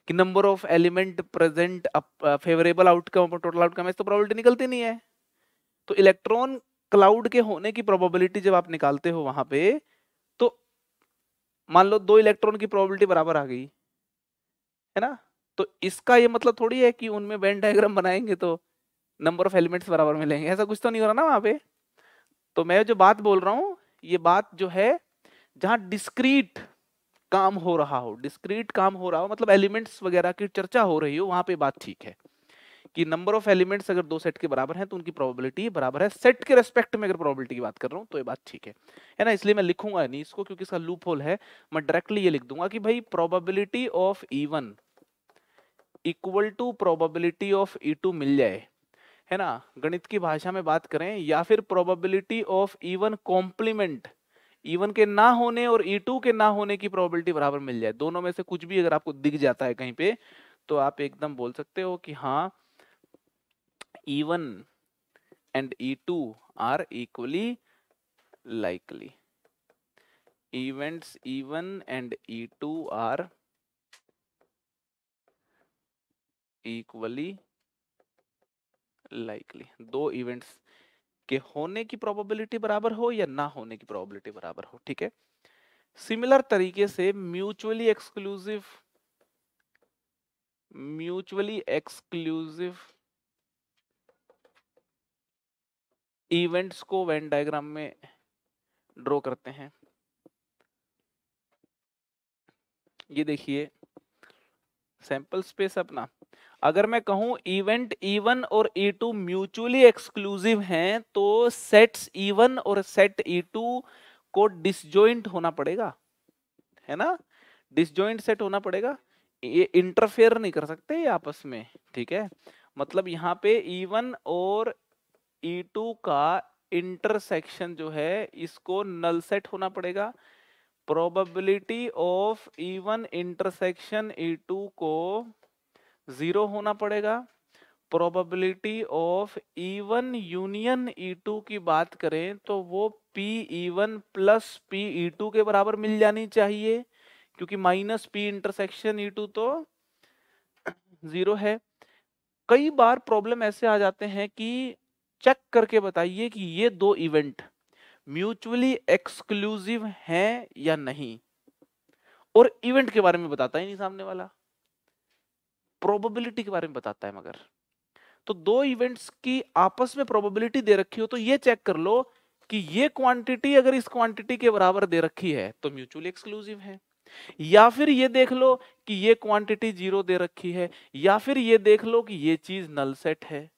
कि number of element present, favourable outcome और टोटल आउटकम, ऐसे तो प्रोबेबिलिटी निकलती नहीं है। तो इलेक्ट्रॉन क्लाउड के होने की प्रोबेबिलिटी जब आप निकालते हो वहां पे, तो मान लो 2 इलेक्ट्रॉन की प्रोबेबिलिटी बराबर आ गई, है ना। तो इसका ये मतलब थोड़ी है कि उनमें वेन डायग्राम बनाएंगे तो नंबर ऑफ एलिमेंट्स बराबर मिलेंगे, ऐसा कुछ तो नहीं हो रहा ना वहां पे। तो मैं जो बात बोल रहा हूं, ये बात जो है जहां डिस्क्रीट काम हो रहा हो, डिस्क्रीट काम हो रहा हो, मतलब एलिमेंट्स वगैरह की चर्चा हो रही हो, वहां पे बात ठीक है कि नंबर ऑफ एलिमेंट्स अगर 2 सेट के बराबर हैं तो उनकी प्रोबेबिलिटी बराबर है। सेट के रेस्पेक्ट में अगर प्रोबेबिलिटी की बात कर रहा हूं तो ये बात ठीक है ना। इसलिए मैं लिखूंगा नहीं इसको, क्योंकि इसका लूप होल है। मैं डायरेक्टली ये लिख दूंगा कि भाई probability of E1 equal to probability of E2 मिल जाए, है ना। गणित की भाषा में बात करें, या फिर probability of E1 complement, E1 के ना होने और E2 के ना होने की प्रोबेबिलिटी बराबर मिल जाए। दोनों में से कुछ भी अगर आपको दिख जाता है कहीं पे, तो आप एकदम बोल सकते हो कि हाँ, E1 and E2 are equally likely. Events E1 and E2 are equally likely. दो इवेंट्स के होने की प्रोबेबिलिटी बराबर हो या ना होने की प्रोबेबिलिटी बराबर हो, ठीक है। सिमिलर तरीके से म्यूचुअली एक्सक्लूसिव इवेंट्स को वेन डायग्राम में ड्रॉ करते हैं। ये देखिए सैंपल स्पेस अपना, अगर मैं कहूं इवेंट E1 और E2 म्यूचुअली एक्सक्लूसिव हैं, तो सेट्स E1 और सेट E2 को डिसजॉइंट होना पड़ेगा, है ना। डिसजॉइंट सेट होना पड़ेगा, ये इंटरफेयर नहीं कर सकते ये आपस में, ठीक है। मतलब यहाँ पे E1 और E2 का इंटरसेक्शन जो है, इसको नल सेट होना पड़ेगा। Probability of E1 intersection E2 को 0 होना पड़ेगा। Probability of E1 union E2 की बात करें तो वो PE1 प्लस PE2 के बराबर मिल जानी चाहिए, क्योंकि माइनस P इंटरसेक्शन E2 तो 0 है। कई बार प्रॉब्लम ऐसे आ जाते हैं कि चेक करके बताइए कि ये दो इवेंट म्यूचुअली एक्सक्लूसिव हैं या नहीं, और इवेंट के बारे में बताता ही नहीं सामने वाला, प्रोबेबिलिटी के बारे में बताता है मगर। तो दो इवेंट्स की आपस में प्रोबेबिलिटी दे रखी हो तो ये चेक कर लो कि ये क्वांटिटी अगर इस क्वांटिटी के बराबर दे रखी है तो म्यूचुअली एक्सक्लूसिव है, या फिर ये देख लो कि ये क्वांटिटी 0 दे रखी है, या फिर ये देख लो कि ये चीज नल सेट है।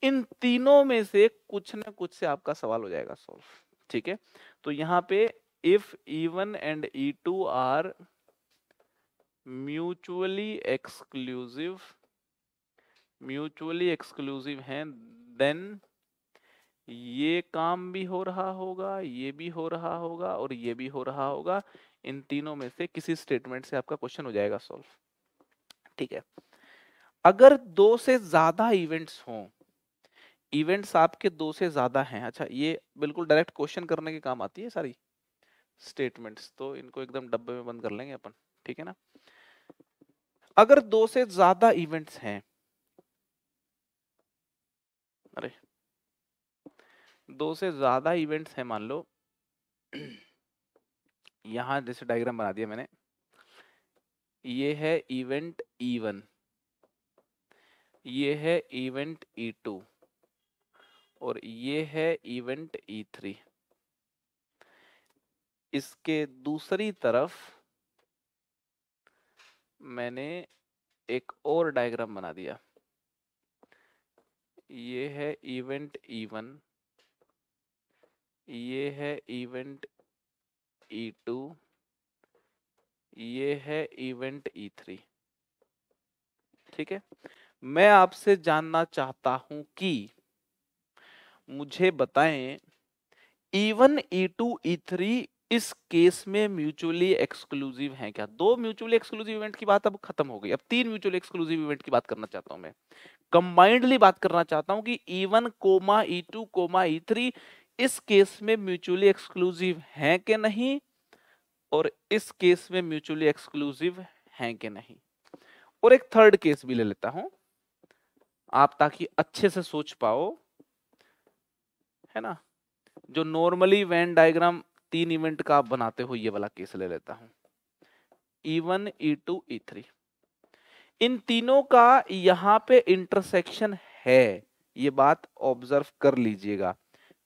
इन तीनों में से कुछ ना कुछ से आपका सवाल हो जाएगा सॉल्व, ठीक है। तो यहाँ पे if E1 and E2 are mutually exclusive हैं, देन ये काम भी हो रहा होगा, ये भी हो रहा होगा, और ये भी हो रहा होगा। इन तीनों में से किसी स्टेटमेंट से आपका क्वेश्चन हो जाएगा सॉल्व, ठीक है। अगर दो से ज्यादा इवेंट्स हों, इवेंट्स आपके दो से ज्यादा हैं, अच्छा ये बिल्कुल डायरेक्ट क्वेश्चन करने के काम आती है सारी स्टेटमेंट्स, तो इनको एकदम डब्बे में बंद कर लेंगे अपन, ठीक है ना। अगर दो से ज्यादा इवेंट्स हैं, अरे दो से ज्यादा इवेंट्स हैं, मान लो यहां जैसे डायग्राम बना दिया मैंने, ये है इवेंट E1, ये है इवेंट E2, और ये है इवेंट E3। इसके दूसरी तरफ मैंने एक और डायग्राम बना दिया। ये है इवेंट E1, ये है इवेंट E2, ये है इवेंट E3। ठीक है, मैं आपसे जानना चाहता हूं कि मुझे बताएं E1, E2, E3 इस केस में म्यूचुअली एक्सक्लूसिव हैं क्या? दो म्यूचुअली एक्सक्लूसिव इवेंट की बात अब खत्म हो गई, अब तीन म्यूचुअली एक्सक्लूसिव इवेंट की बात करना चाहता हूं मैं। कंबाइंडली बात करना चाहता हूं कि E1, E2, E3 इस केस में म्यूचुअली एक्सक्लूसिव हैं कि नहीं, और इस केस में म्यूचुअली एक्सक्लूसिव हैं कि नहीं। और एक थर्ड केस भी ले लेता हूं आप, ताकि अच्छे से सोच पाओ, है ना। जो नॉर्मली वेन डायग्राम तीन इवेंट का आप बनाते हो, ये वाला केस ले लेता हूं। E1, E2, E3 इन तीनों का यहां पे इंटरसेक्शन है, ये बात ऑब्जर्व कर लीजिएगा।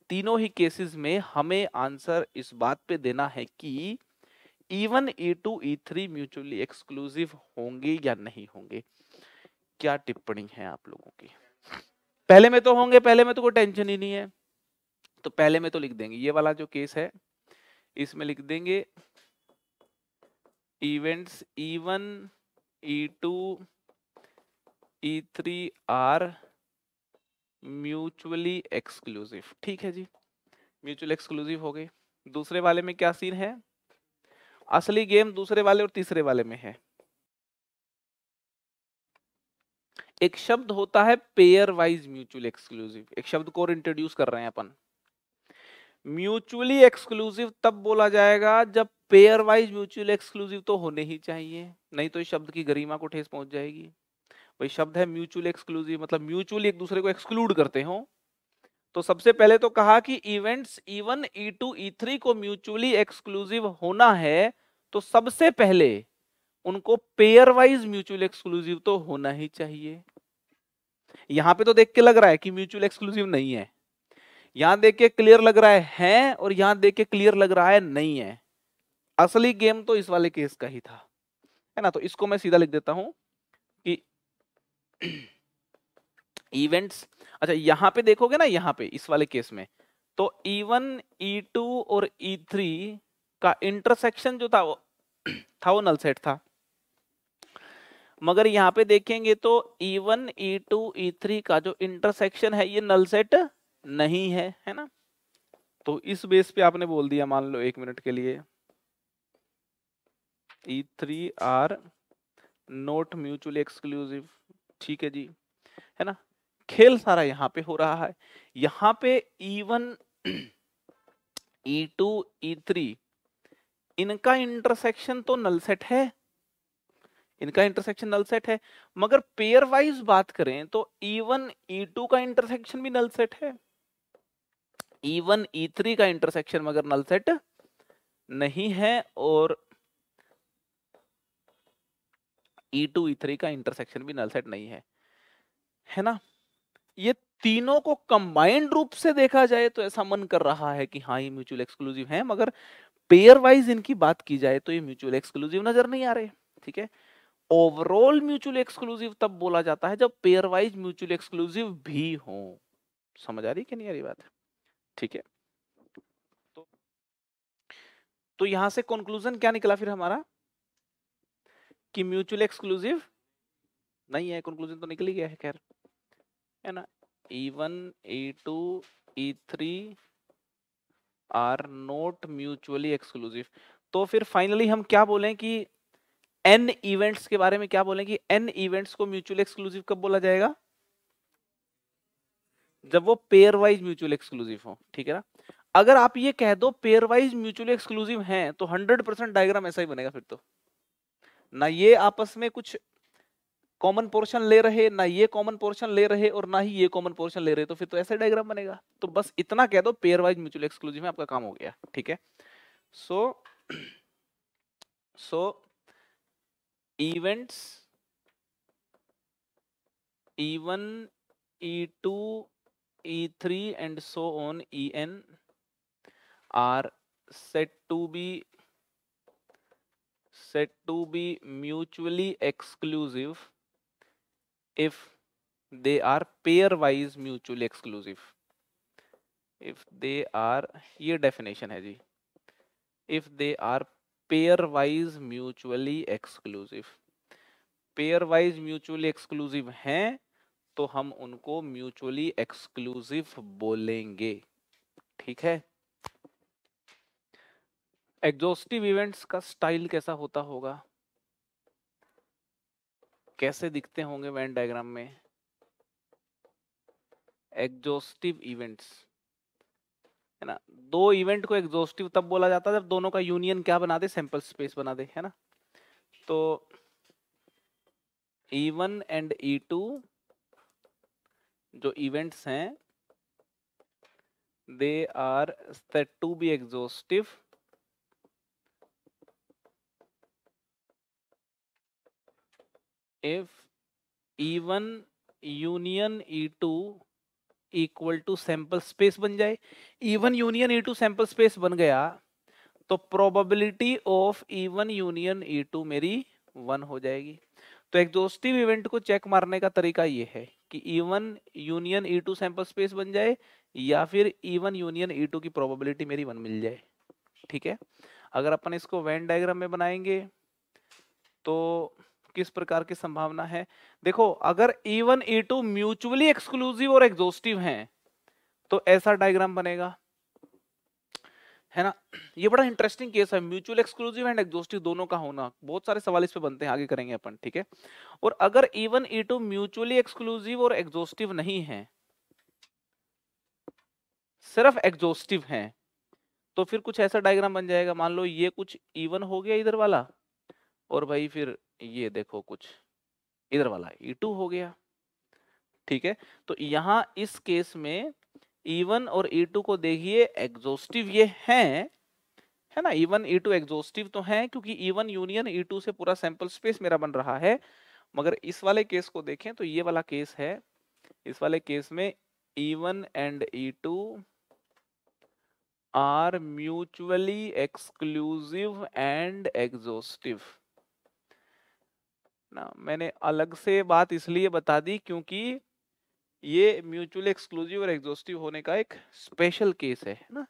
तीनों ही केसेस में हमें आंसर इस बात पे देना है कि E1, E2, E3 mutually exclusive होंगे या नहीं होंगे। क्या टिप्पणी है आप लोगों की? पहले में तो होंगे, पहले में तो कोई टेंशन ही नहीं है, तो पहले में तो लिख देंगे। ये वाला जो केस है इसमें लिख देंगे events E1, E2, E3 are mutually exclusive. ठीक है जी, म्यूचुअल एक्सक्लूसिव हो गए। दूसरे वाले में क्या सीन है? असली गेम दूसरे वाले और तीसरे वाले में है। एक शब्द होता है पेयर वाइज म्यूचुअल एक्सक्लूसिव, एक शब्द को और इंट्रोड्यूस कर रहे हैं अपन। म्यूचुअली एक्सक्लूसिव तब बोला जाएगा जब पेयर वाइज म्यूचुअल एक्सक्लूसिव तो होने ही चाहिए, नहीं तो इस शब्द की गरिमा को ठेस पहुंच जाएगी। वही शब्द है म्यूचुअल एक्सक्लूसिव, मतलब म्यूचुअली एक दूसरे को एक्सक्लूड करते हो। तो सबसे पहले तो कहा कि इवेंट्स E1, E2, E3 को म्यूचुअली एक्सक्लूसिव होना है, तो सबसे पहले उनको पेयर वाइज म्यूचुअल एक्सक्लूसिव तो होना ही चाहिए। यहां पे तो देख के लग रहा है कि म्यूचुअल एक्सक्लूसिव नहीं है, यहां देख के क्लियर लग रहा है और यहां देख के क्लियर लग रहा है नहीं है। असली गेम तो इस वाले केस का ही था, है ना। तो इसको मैं सीधा लिख देता हूं कि इवेंट्स, अच्छा यहां पे देखोगे ना, यहां पे इस वाले केस में तो E1, E2 और E3 का इंटरसेक्शन जो था वो वो नल सेट था। मगर यहां पे देखेंगे तो E1, E2, E3 का जो इंटरसेक्शन है ये नल सेट नहीं है, है ना। तो इस बेस पे आपने बोल दिया, मान लो 1 मिनट के लिए, E3 are not mutually exclusive. ठीक है जी, है ना। खेल सारा यहाँ पे हो रहा है। यहाँ पे E1, E2, E3 इनका इंटरसेक्शन तो नल सेट है, इनका इंटरसेक्शन नल सेट है। मगर पेयर वाइज बात करें तो E1, E2 का इंटरसेक्शन भी नल सेट है, E1, E3 का इंटरसेक्शन मगर नल सेट नहीं है, और E2, E3 का इंटरसेक्शन भी नल सेट नहीं है, है ना। ये तीनों को कंबाइंड रूप से देखा जाए तो ऐसा मन कर रहा है कि हाँ ये म्यूचुअल एक्सक्लूसिव है, मगर पेयर वाइज इनकी बात की जाए तो ये म्यूचुअल एक्सक्लूसिव नजर नहीं आ रहे। ठीक है, ओवरऑल म्यूचुअल एक्सक्लूसिव तब बोला जाता है जब पेयर वाइज म्यूचुअल एक्सक्लूसिव भी हो। समझ आ रही कि नहीं आ रही बात? ठीक है, तो, तो यहां से कंक्लूजन क्या निकला फिर हमारा कि म्यूचुअल एक्सक्लूसिव नहीं है। कंक्लूजन तो निकल ही गया है, खैर, है ना। E1, E2, E3 are not mutually exclusive. तो फिर फाइनली हम क्या बोलें कि n इवेंट्स के बारे में क्या बोलें कि n इवेंट्स को म्यूचुअली एक्सक्लूसिव कब बोला जाएगा? जब वो पेयर वाइज म्यूचुअल एक्सक्लूसिव हो। ठीक है ना। अगर आप ये कह दो पेयर वाइज म्यूचुअली एक्सक्लूसिव हैं तो 100% डायग्राम ऐसा ही बनेगा फिर तो। ना ये आपस में कुछ कॉमन पोर्शन ले रहे, ना ये कॉमन पोर्शन ले रहे, और ना ही ये कॉमन पोर्शन ले रहे, तो फिर तो ऐसा डायग्राम बनेगा। तो बस इतना कह दो पेयर वाइज म्यूचुअल एक्सक्लूसिव है, आपका काम हो गया। ठीक है, सो events E1, E2, E3 and so on En are said to be said to be mutually exclusive if they are pairwise mutually exclusive. if they are, ये definition है जी, if they are pairwise mutually exclusive. pairwise mutually exclusive हैं तो हम उनको mutually exclusive बोलेंगे, ठीक है। एग्जॉस्टिव इवेंट्स का स्टाइल कैसा होता होगा, कैसे दिखते होंगे वेन डायग्राम में। एग्जॉस्टिव इवेंट्स है ना, दो इवेंट को एग्जॉस्टिव तब बोला जाता है जब दोनों का यूनियन क्या बना दे, सैंपल स्पेस बना दे, है ना। तो E1 एंड E2 जो इवेंट्स हैं they are said to be exhaustive if E1 union E2 equal to sample space बन जाए। E1 union E2 sample space बन गया तो probability of E1 union E2 मेरी 1 हो जाएगी। तो एग्जॉस्टिव इवेंट को चेक मारने का तरीका ये है कि E1 union E2 sample space बन जाए या फिर E1 यूनियन E2 की प्रोबेबिलिटी मेरी 1 मिल जाए, ठीक है। अगर अपन इसको वेन डायग्राम में बनाएंगे तो किस प्रकार की संभावना है, देखो अगर E1 E2 म्यूचुअली एक्सक्लूसिव और एग्जॉस्टिव हैं तो ऐसा डायग्राम बनेगा, है ना। ये बड़ा इंटरेस्टिंग केस है, म्यूचुअल एक्सक्लूसिव एंड एग्जॉस्टिव दोनों का होना। बहुत सारे सवाल इस पे बनते हैं, आगे करेंगे अपन, ठीक है। और अगर E1 E2 म्यूचुअली एक्सक्लूसिव और एग्जॉस्टिव नहीं है, सिर्फ एग्जॉस्टिव हैं, तो फिर कुछ ऐसा डायग्राम बन जाएगा। मान लो ये कुछ E1 हो गया इधर वाला, और भाई फिर ये देखो कुछ इधर वाला E2 हो गया, ठीक है। तो यहाँ इस केस में E1 और E2 को देखिए एग्जॉस्टिव ये हैं, है ना। E1 E2 एग्जॉस्टिव तो हैं क्योंकि E1 यूनियन E2 से पूरा सैंपल स्पेस मेरा बन रहा है। मगर इस वाले केस को देखें तो ये वाला केस है, इस वाले केस में E1 and E2 are mutually exclusive and exhaustive ना। मैंने अलग से बात इसलिए बता दी क्योंकि ये म्यूचुअली एक्सक्लूसिव और एग्जॉस्टिव होने का एक स्पेशल केस है ना।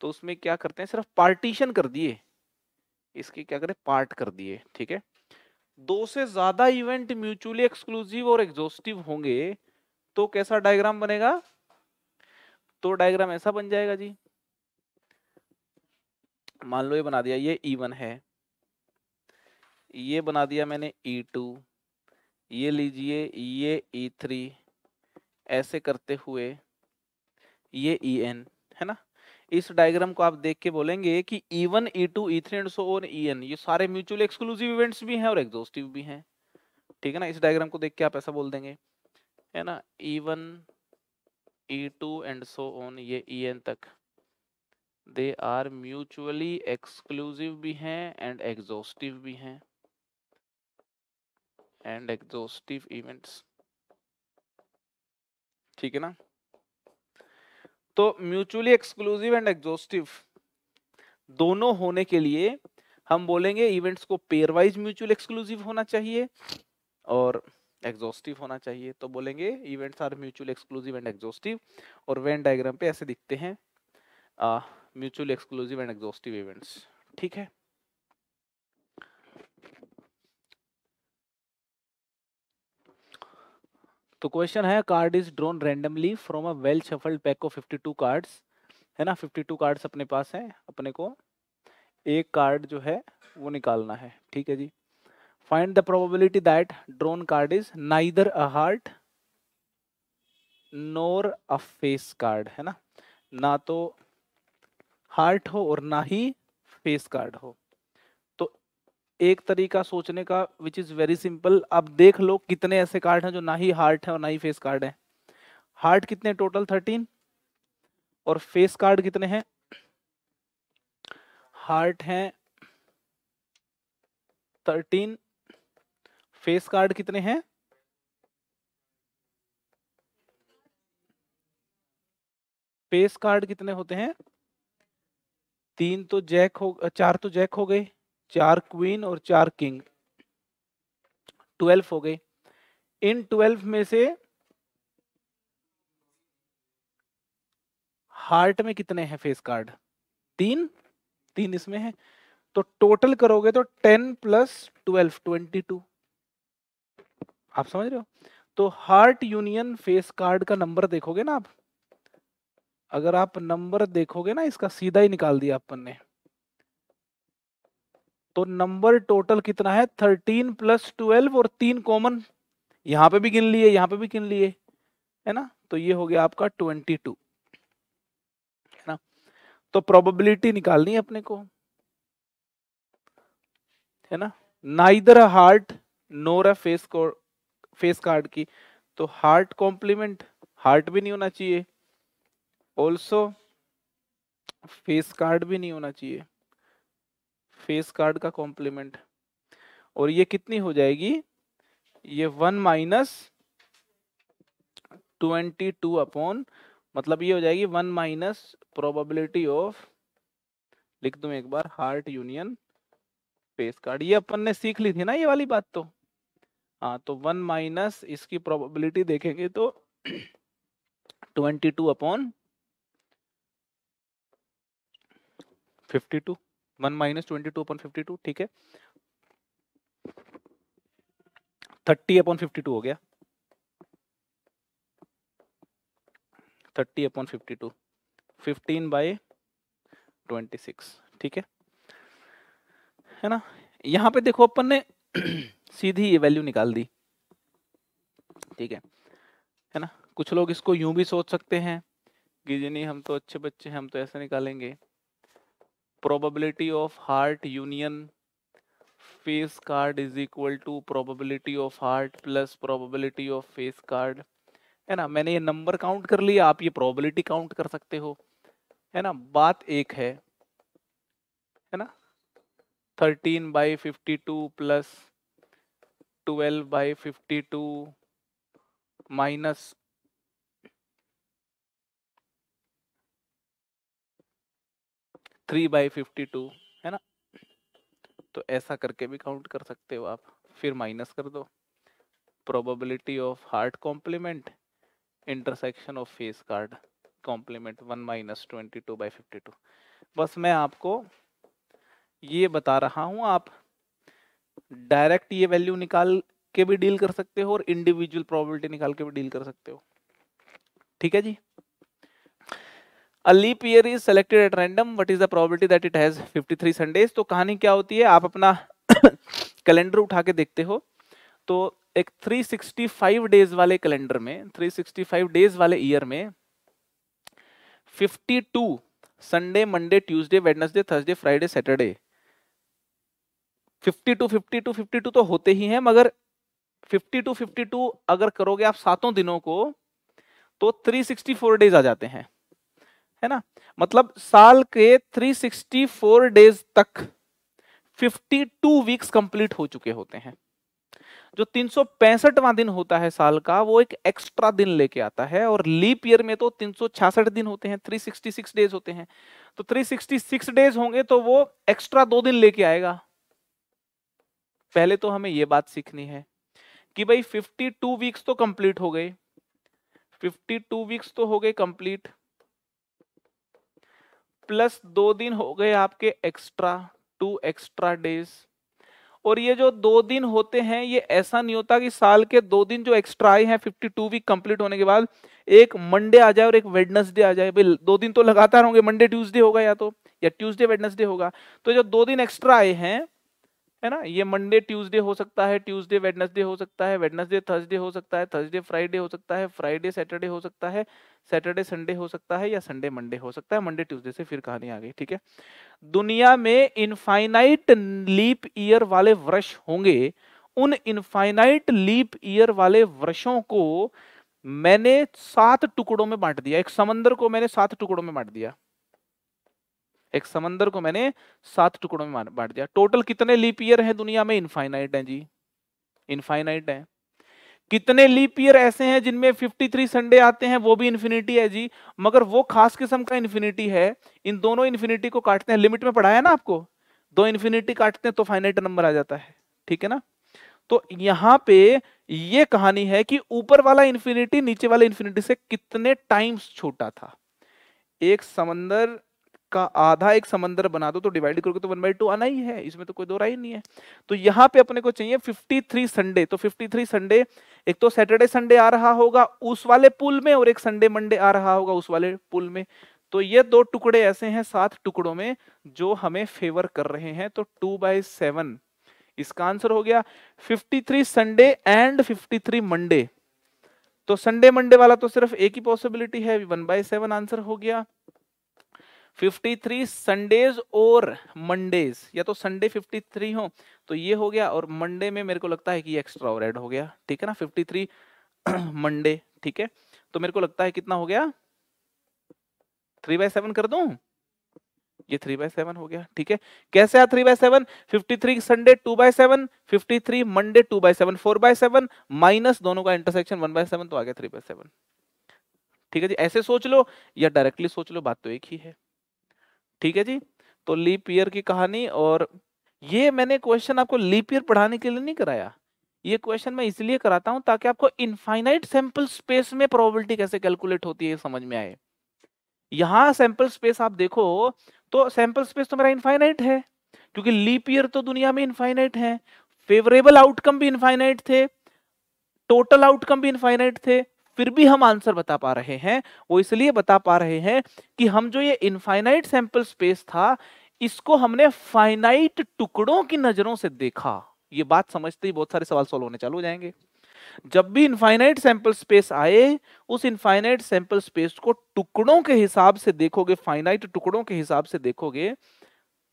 तो उसमें क्या करते हैं, सिर्फ पार्टीशन कर दिए, इसके क्या करें, पार्ट कर दिए, ठीक है। दो से ज्यादा इवेंट म्यूचुअली एक्सक्लूसिव और एग्जॉस्टिव होंगे तो कैसा डायग्राम बनेगा, तो डायग्राम ऐसा बन जाएगा जी। मान लो ये बना दिया, ये E1 है, ये बना दिया मैंने E2, ये लीजिए ये E3, ऐसे करते हुए ये En, है ना। इस डायग्राम को आप देख के बोलेंगे कि E1 E2 E3 and so on En ये सारे म्यूचुअली एक्सक्लूसिव इवेंट्स भी हैं और एग्जॉस्टिव भी हैं, ठीक है ना। इस डायग्राम को देख के आप ऐसा बोल देंगे, है ना। E1 E2 and so on ये En तक दे आर म्यूचुअली एक्सक्लूसिव भी हैं एंड एग्जॉस्टिव भी हैं, एंड एग्जॉस्टिव इवेंट्स, ठीक है ना। तो म्यूचुअली एक्सक्लूसिव एंड एग्जॉस्टिव दोनों होने के लिए हम बोलेंगे इवेंट्स को पेयरवाइज म्यूचुअल एक्सक्लूसिव होना चाहिए और एग्जॉस्टिव होना चाहिए। तो बोलेंगे events are mutual exclusive and exhaustive, और वेन डायग्राम पे ऐसे दिखते हैं mutual exclusive and exhaustive events, ठीक है। तो क्वेश्चन है, card is drawn randomly from a well shuffled pack of 52 cards, है ना। 52 कार्ड्स अपने पास हैं, अपने को एक कार्ड जो है वो निकालना है, ठीक है जी। Find the probability that drawn card is neither a heart nor a face card, है ना। ना तो हार्ट हो और ना ही फेस कार्ड हो। तो एक तरीका सोचने का विच इज वेरी सिंपल, अब देख लो कितने ऐसे कार्ड हैं जो ना ही हार्ट है और ना ही फेस कार्ड है। हार्ट कितने टोटल 13, और फेस कार्ड कितने हैं, हार्ट हैं 13, फेस कार्ड कितने हैं, फेस कार्ड कितने होते हैं, 3 तो जैक हो, 4 तो जैक हो गए, 4 क्वीन और 4 किंग, 12 हो गए। इन 12 में से हार्ट में कितने हैं फेस कार्ड? 3 3 इसमें है, तो टोटल करोगे तो 10 + 12 22। आप समझ रहे हो? तो हार्ट यूनियन फेस कार्ड का नंबर देखोगे ना आप, अगर आप नंबर देखोगे ना, इसका सीधा ही निकाल दिया अपन ने, तो नंबर टोटल कितना है? 13 + 12 और 3 कॉमन यहां पे भी गिन लिए, यहां पे भी गिन लिए, है ना? तो ये हो गया आपका 22, है ना? तो प्रोबेबिलिटी निकालनी है अपने को, है ना? Neither a heart nor a face card की, तो हार्ट कॉम्प्लीमेंट, हार्ट भी नहीं होना चाहिए, ऑल्सो फेस कार्ड भी नहीं होना चाहिए, फेस कार्ड का कॉम्प्लीमेंट। और ये कितनी हो जाएगी? ये 1 - 22 अपॉन, मतलब ये हो जाएगी 1 - प्रोबेबिलिटी ऑफ, लिख दूं एक बार, हार्ट यूनियन फेस कार्ड। ये अपन ने सीख ली थी ना ये वाली बात तो। हाँ, तो 1 - इसकी प्रोबेबिलिटी देखेंगे तो 22 अपॉन 52, 1 - 22 अपॉन 52, ठीक है, 30 अपॉन 52 हो गया, 30 अपॉन 52, 15/26, ठीक है ना? यहाँ पे देखो अपन ने सीधी ये वैल्यू निकाल दी, ठीक है ना? कुछ लोग इसको यूं भी सोच सकते हैं कि जी नहीं, हम तो अच्छे बच्चे हैं, हम तो ऐसे निकालेंगे, probability of heart union face card is equal to probability of heart plus probability of face card, है ना? मैंने ये नंबर काउंट कर लिया, आप ये प्रोबेबिलिटी काउंट कर सकते हो, है ना? बात एक है ना? 13/52 प्लस 12/52 माइनस 3/52, है ना? तो ऐसा करके भी काउंट कर सकते हो आप, फिर माइनस कर दो probability of heart complement intersection of face card complement 1 - 22/52। बस मैं आपको ये बता रहा हूं, आप डायरेक्ट ये वैल्यू निकाल के भी डील कर सकते हो और इंडिविजुअल प्रोबेबिलिटी निकाल के भी डील कर सकते हो, ठीक है जी? A leap year is selected at random. What is the probability that it has 53 Sundays? तो कहानी क्या होती है, आप अपना कैलेंडर उठा के देखते हो, तो एक 365 डेज वाले कैलेंडर में, 365 डेज वाले ईयर में 52 Sunday, Monday, Tuesday, Wednesday, Thursday, Friday, Saturday, 52 52 52 तो होते ही हैं, मगर 52 52 अगर करोगे आप सातों दिनों को तो 364 डेज आ जाते हैं, है ना? मतलब साल के 364 डेज तक 52 वीक्स कंप्लीट हो चुके होते हैं। जो 365वां दिन होता है साल का, वो एक एक्स्ट्रा दिन लेके आता है, और लीप ईयर में तो 366 दिन होते हैं, 366 डेज होते हैं, तो 366 डेज होंगे तो वो एक्स्ट्रा 2 दिन लेके आएगा। पहले तो हमें ये बात सीखनी है कि भाई 52 वीक्स तो कंप्लीट हो गए, 52 वीक्स तो हो गए कंप्लीट, प्लस 2 दिन हो गए आपके एक्स्ट्रा, 2 एक्स्ट्रा डेज। और ये जो 2 दिन होते हैं, ये ऐसा नहीं होता कि साल के 2 दिन जो एक्स्ट्रा आए हैं 52 वीक कंप्लीट होने के बाद, एक मंडे आ जाए और एक वेडनेसडे आ जाए। भाई 2 दिन तो लगातार होंगे, मंडे ट्यूसडे होगा या ट्यूसडे वेडनेसडे होगा। तो जो 2 दिन एक्स्ट्रा आए हैं, है ना, ये मंडे ट्यूसडे हो सकता है, ट्यूसडे वेडनेसडे हो सकता है, वेडनेसडे थर्सडे हो सकता है, थर्सडे फ्राइडे हो सकता है, फ्राइडे सैटरडे हो सकता है, सैटरडे संडे हो सकता है, या संडे मंडे हो सकता है। मंडे ट्यूसडे से फिर कहानी आ गई, ठीक है? दुनिया में इनफाइनाइट लीप ईयर वाले वर्ष होंगे। उन इनफाइनाइट लीप ईयर वाले वर्षों को मैंने 7 टुकड़ों में बांट दिया। एक समंदर को मैंने 7 टुकड़ों में बांट दिया, एक समंदर को मैंने 7 टुकड़ों में बांट दिया। टोटल कितने लीप ईयर हैं दुनिया में? इनफाइनाइट है जी, इनफाइनाइट है। कितने लीप ईयर ऐसे हैं जिनमें 53 संडे आते हैं? वो भी इन्फिनिटी है जी, मगर वो खास किस्म का इन्फिनिटी है। इन दोनों इन्फिनिटी को काटते हैं, लिमिट में पढ़ाया ना आपको, दो इन्फिनिटी काटते हैं तो फाइनाइट नंबर आ जाता है, ठीक है ना। तो यहां पे ये कहानी है कि ऊपर वाला इन्फिनिटी नीचे वाले इन्फिनिटी से कितने टाइम्स छोटा था। एक समंदर का आधा एक समंदर बना दो तो डिवाइड करोगे तो 1/2 आना ही है, इसमें तो कोई दो राय नहीं है। तो यहाँ पे अपने को चाहिए 53 संडे, तो 53 संडे, एक तो सैटरडे संडे आ रहा होगा उस वाले पूल में और एक संडे मंडे आ रहा होगा उस वाले पूल में। तो ये दो टुकड़े ऐसे हैं 7 टुकड़ों में जो हमें फेवर कर रहे हैं, तो 2/7 इसका आंसर हो गया। 53 संडे एंड 53 मंडे, तो संडे मंडे वाला तो सिर्फ एक ही पॉसिबिलिटी है, 1/7 आंसर हो गया। 53 संडेज और मंडेज, या तो संडे 53 हो तो ये हो गया, और मंडे में मेरे को लगता है कि एक्स्ट्रा और ऐड हो गया, ठीक है ना। 53 मंडे, ठीक है। तो मेरे को लगता है कितना हो गया, 3/7 कर दूं, ये 3/7 हो गया, ठीक है। कैसे आ 3/7, 53 संडे 2/7, 53 मंडे 2/7, 4/7 माइनस दोनों का इंटरसेक्शन 1/7, तो आ गया 3/7, ठीक है जी। ऐसे सोच लो या डायरेक्टली सोच लो, बात तो एक ही है, ठीक है जी। तो लीप ईयर की कहानी, और ये मैंने क्वेश्चन आपको लीप ईयर पढ़ाने के लिए नहीं कराया, ये क्वेश्चन मैं इसलिए कराता हूं ताकि आपको इनफाइनाइट सैंपल स्पेस में प्रोबेबिलिटी कैसे कैलकुलेट होती है समझ में आए। यहां सैंपल स्पेस आप देखो तो सैंपल स्पेस तो मेरा इनफाइनाइट है, क्योंकि लीप ईयर तो दुनिया में इनफाइनाइट है, फेवरेबल आउटकम भी इनफाइनाइट थे, टोटल आउटकम भी इनफाइनाइट थे, फिर भी हम आंसर बता पा रहे हैं। वो इसलिए बता पा रहे हैं कि हम जो ये इनफाइनाइट सैंपल स्पेस था इसको हमने फाइनाइट टुकड़ों की नजरों से देखा। ये बात समझते ही बहुत सारे सवाल सॉल्व होने चालू हो जाएंगे। जब भी इनफाइनाइट सैंपल स्पेस आए उस इनफाइनाइट सैंपल स्पेस को टुकड़ों के हिसाब से देखोगे, फाइनाइट टुकड़ों के हिसाब से देखोगे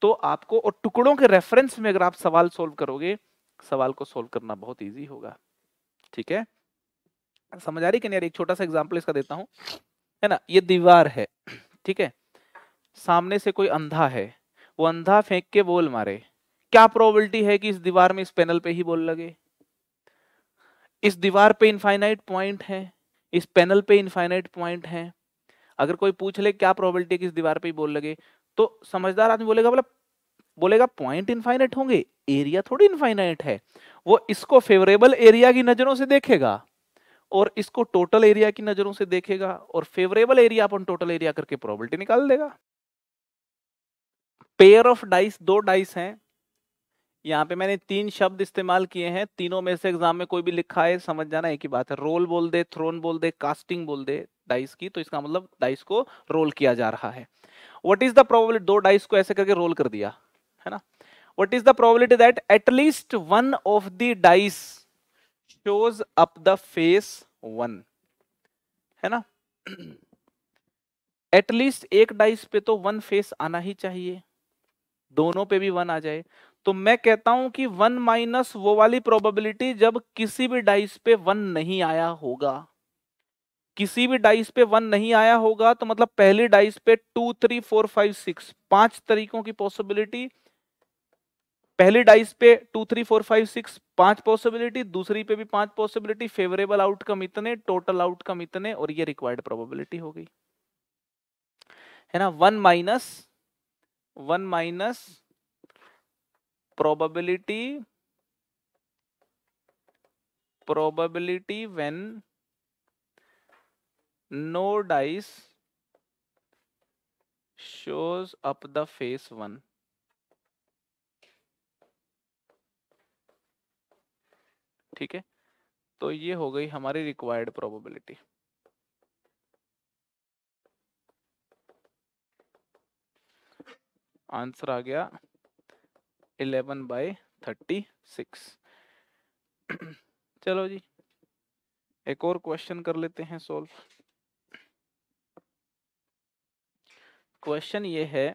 तो आपको, और टुकड़ों के रेफरेंस में अगर आप सवाल सोल्व करोगे, सवाल को सोल्व करना बहुत इजी होगा, ठीक है। समझ आ रही कि नहीं? एक छोटा सा एग्जांपल इसका देता हूं, है ना। ये दीवार है, ठीक है, सामने से कोई अंधा है, वो अंधा फेंक के बॉल मारे, क्या प्रोबेबिलिटी है कि इस दीवार में इस पैनल पे ही बॉल लगे? इस दीवार पे इनफाइनाइट पॉइंट है, इस पैनल पे इनफाइनाइट पॉइंट है। अगर कोई पूछ ले क्या प्रोबेबिलिटी है कि इस दीवार पे ही बॉल लगे, तो समझदार आदमी बोलेगा, बोला बोलेगा पॉइंट इनफाइनाइट होंगे, एरिया थोड़ी इनफाइनाइट है। वो इसको फेवरेबल एरिया की नजरों से देखेगा और इसको टोटल एरिया की नजरों से देखेगा, और फेवरेबल एरिया अपन टोटल एरिया करके प्रोबेबिलिटी निकाल देगा। पेयर ऑफ डाइस, दो डाइस हैं, यहाँ पे मैंने 3 शब्द इस्तेमाल किए हैं, तीनों में से एग्जाम में कोई भी लिखा है समझ जाना एक ही बात है। रोल बोल दे, थ्रोन बोल दे, कास्टिंग बोल दे डाइस की, तो इसका मतलब डाइस को रोल किया जा रहा है। व्हाट इज द प्रोबेबिलिटी, दो डाइस को ऐसे करके रोल कर दिया, है ना। What is the probability that at least one of the dice shows up the face 1, है ना। एटलीस्ट एक डाइस पे तो 1 फेस आना ही चाहिए, दोनों पे भी 1 आ जाए, तो मैं कहता हूं कि 1 माइनस वो वाली प्रोबेबिलिटी जब किसी भी डाइस पे 1 नहीं आया होगा। किसी भी डाइस पे 1 नहीं आया होगा तो मतलब पहली डाइस पे 2 3 4 5 6 5 तरीकों की पॉसिबिलिटी, पहली डाइस पे 2 3 4 5 6 5 पॉसिबिलिटी, दूसरी पे भी 5 पॉसिबिलिटी, फेवरेबल आउटकम इतने, टोटल आउटकम इतने, और ये रिक्वायर्ड प्रोबेबिलिटी हो गई, है ना। 1 minus probability when no dice shows up the face 1, ठीक है। तो ये हो गई हमारी रिक्वायर्ड प्रोबेबिलिटी। आंसर आ गया 11/36। चलो जी एक और क्वेश्चन कर लेते हैं सोल्व। क्वेश्चन ये है,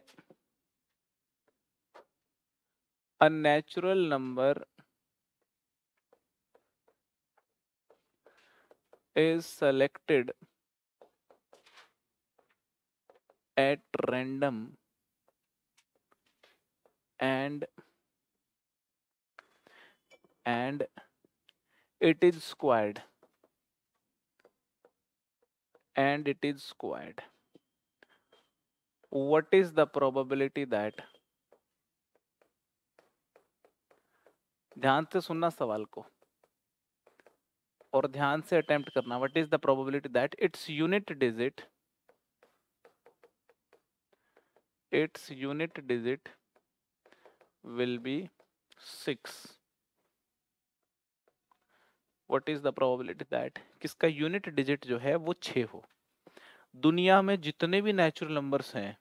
a natural number is selected at random and it is squared what is the probability that ध्यान से सुनना सवाल को और ध्यान से अटेम्प्ट करना। What is the probability that its unit digit will be 6? What is the probability that किसका यूनिट डिजिट जो है वो 6 हो? दुनिया में जितने भी नेचुरल नंबर्स हैं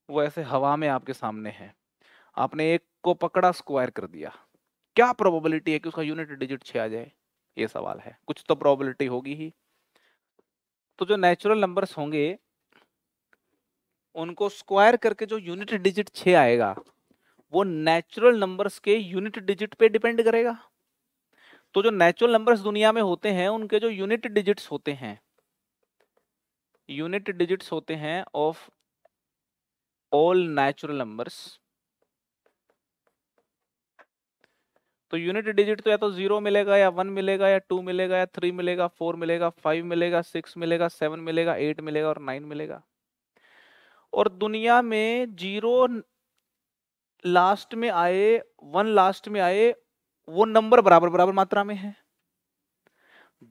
वो ऐसे हवा में आपके सामने हैं, आपने एक को पकड़ा, स्क्वायर कर दिया, क्या प्रोबेबिलिटी है कि उसका यूनिट डिजिट 6 आ जाए? ये सवाल है। कुछ तो प्रोबेबिलिटी होगी ही। तो जो नेचुरल नंबर्स होंगे उनको स्क्वायर करके जो यूनिट डिजिट 6 आएगा वो नेचुरल नंबर्स के यूनिट डिजिट पे डिपेंड करेगा। तो जो नेचुरल नंबर्स दुनिया में होते हैं उनके जो यूनिट डिजिट्स होते हैं ऑफ ऑल नेचुरल नंबर्स, तो यूनिट डिजिट तो या तो 0 मिलेगा या 1 मिलेगा या 2 मिलेगा या 3 मिलेगा, 4 मिलेगा, 5 मिलेगा, 6 मिलेगा, 7 मिलेगा, 8 मिलेगा और 9 मिलेगा। और दुनिया में 0 लास्ट में आए, 1 लास्ट में आए, वो नंबर बराबर बराबर मात्रा में है।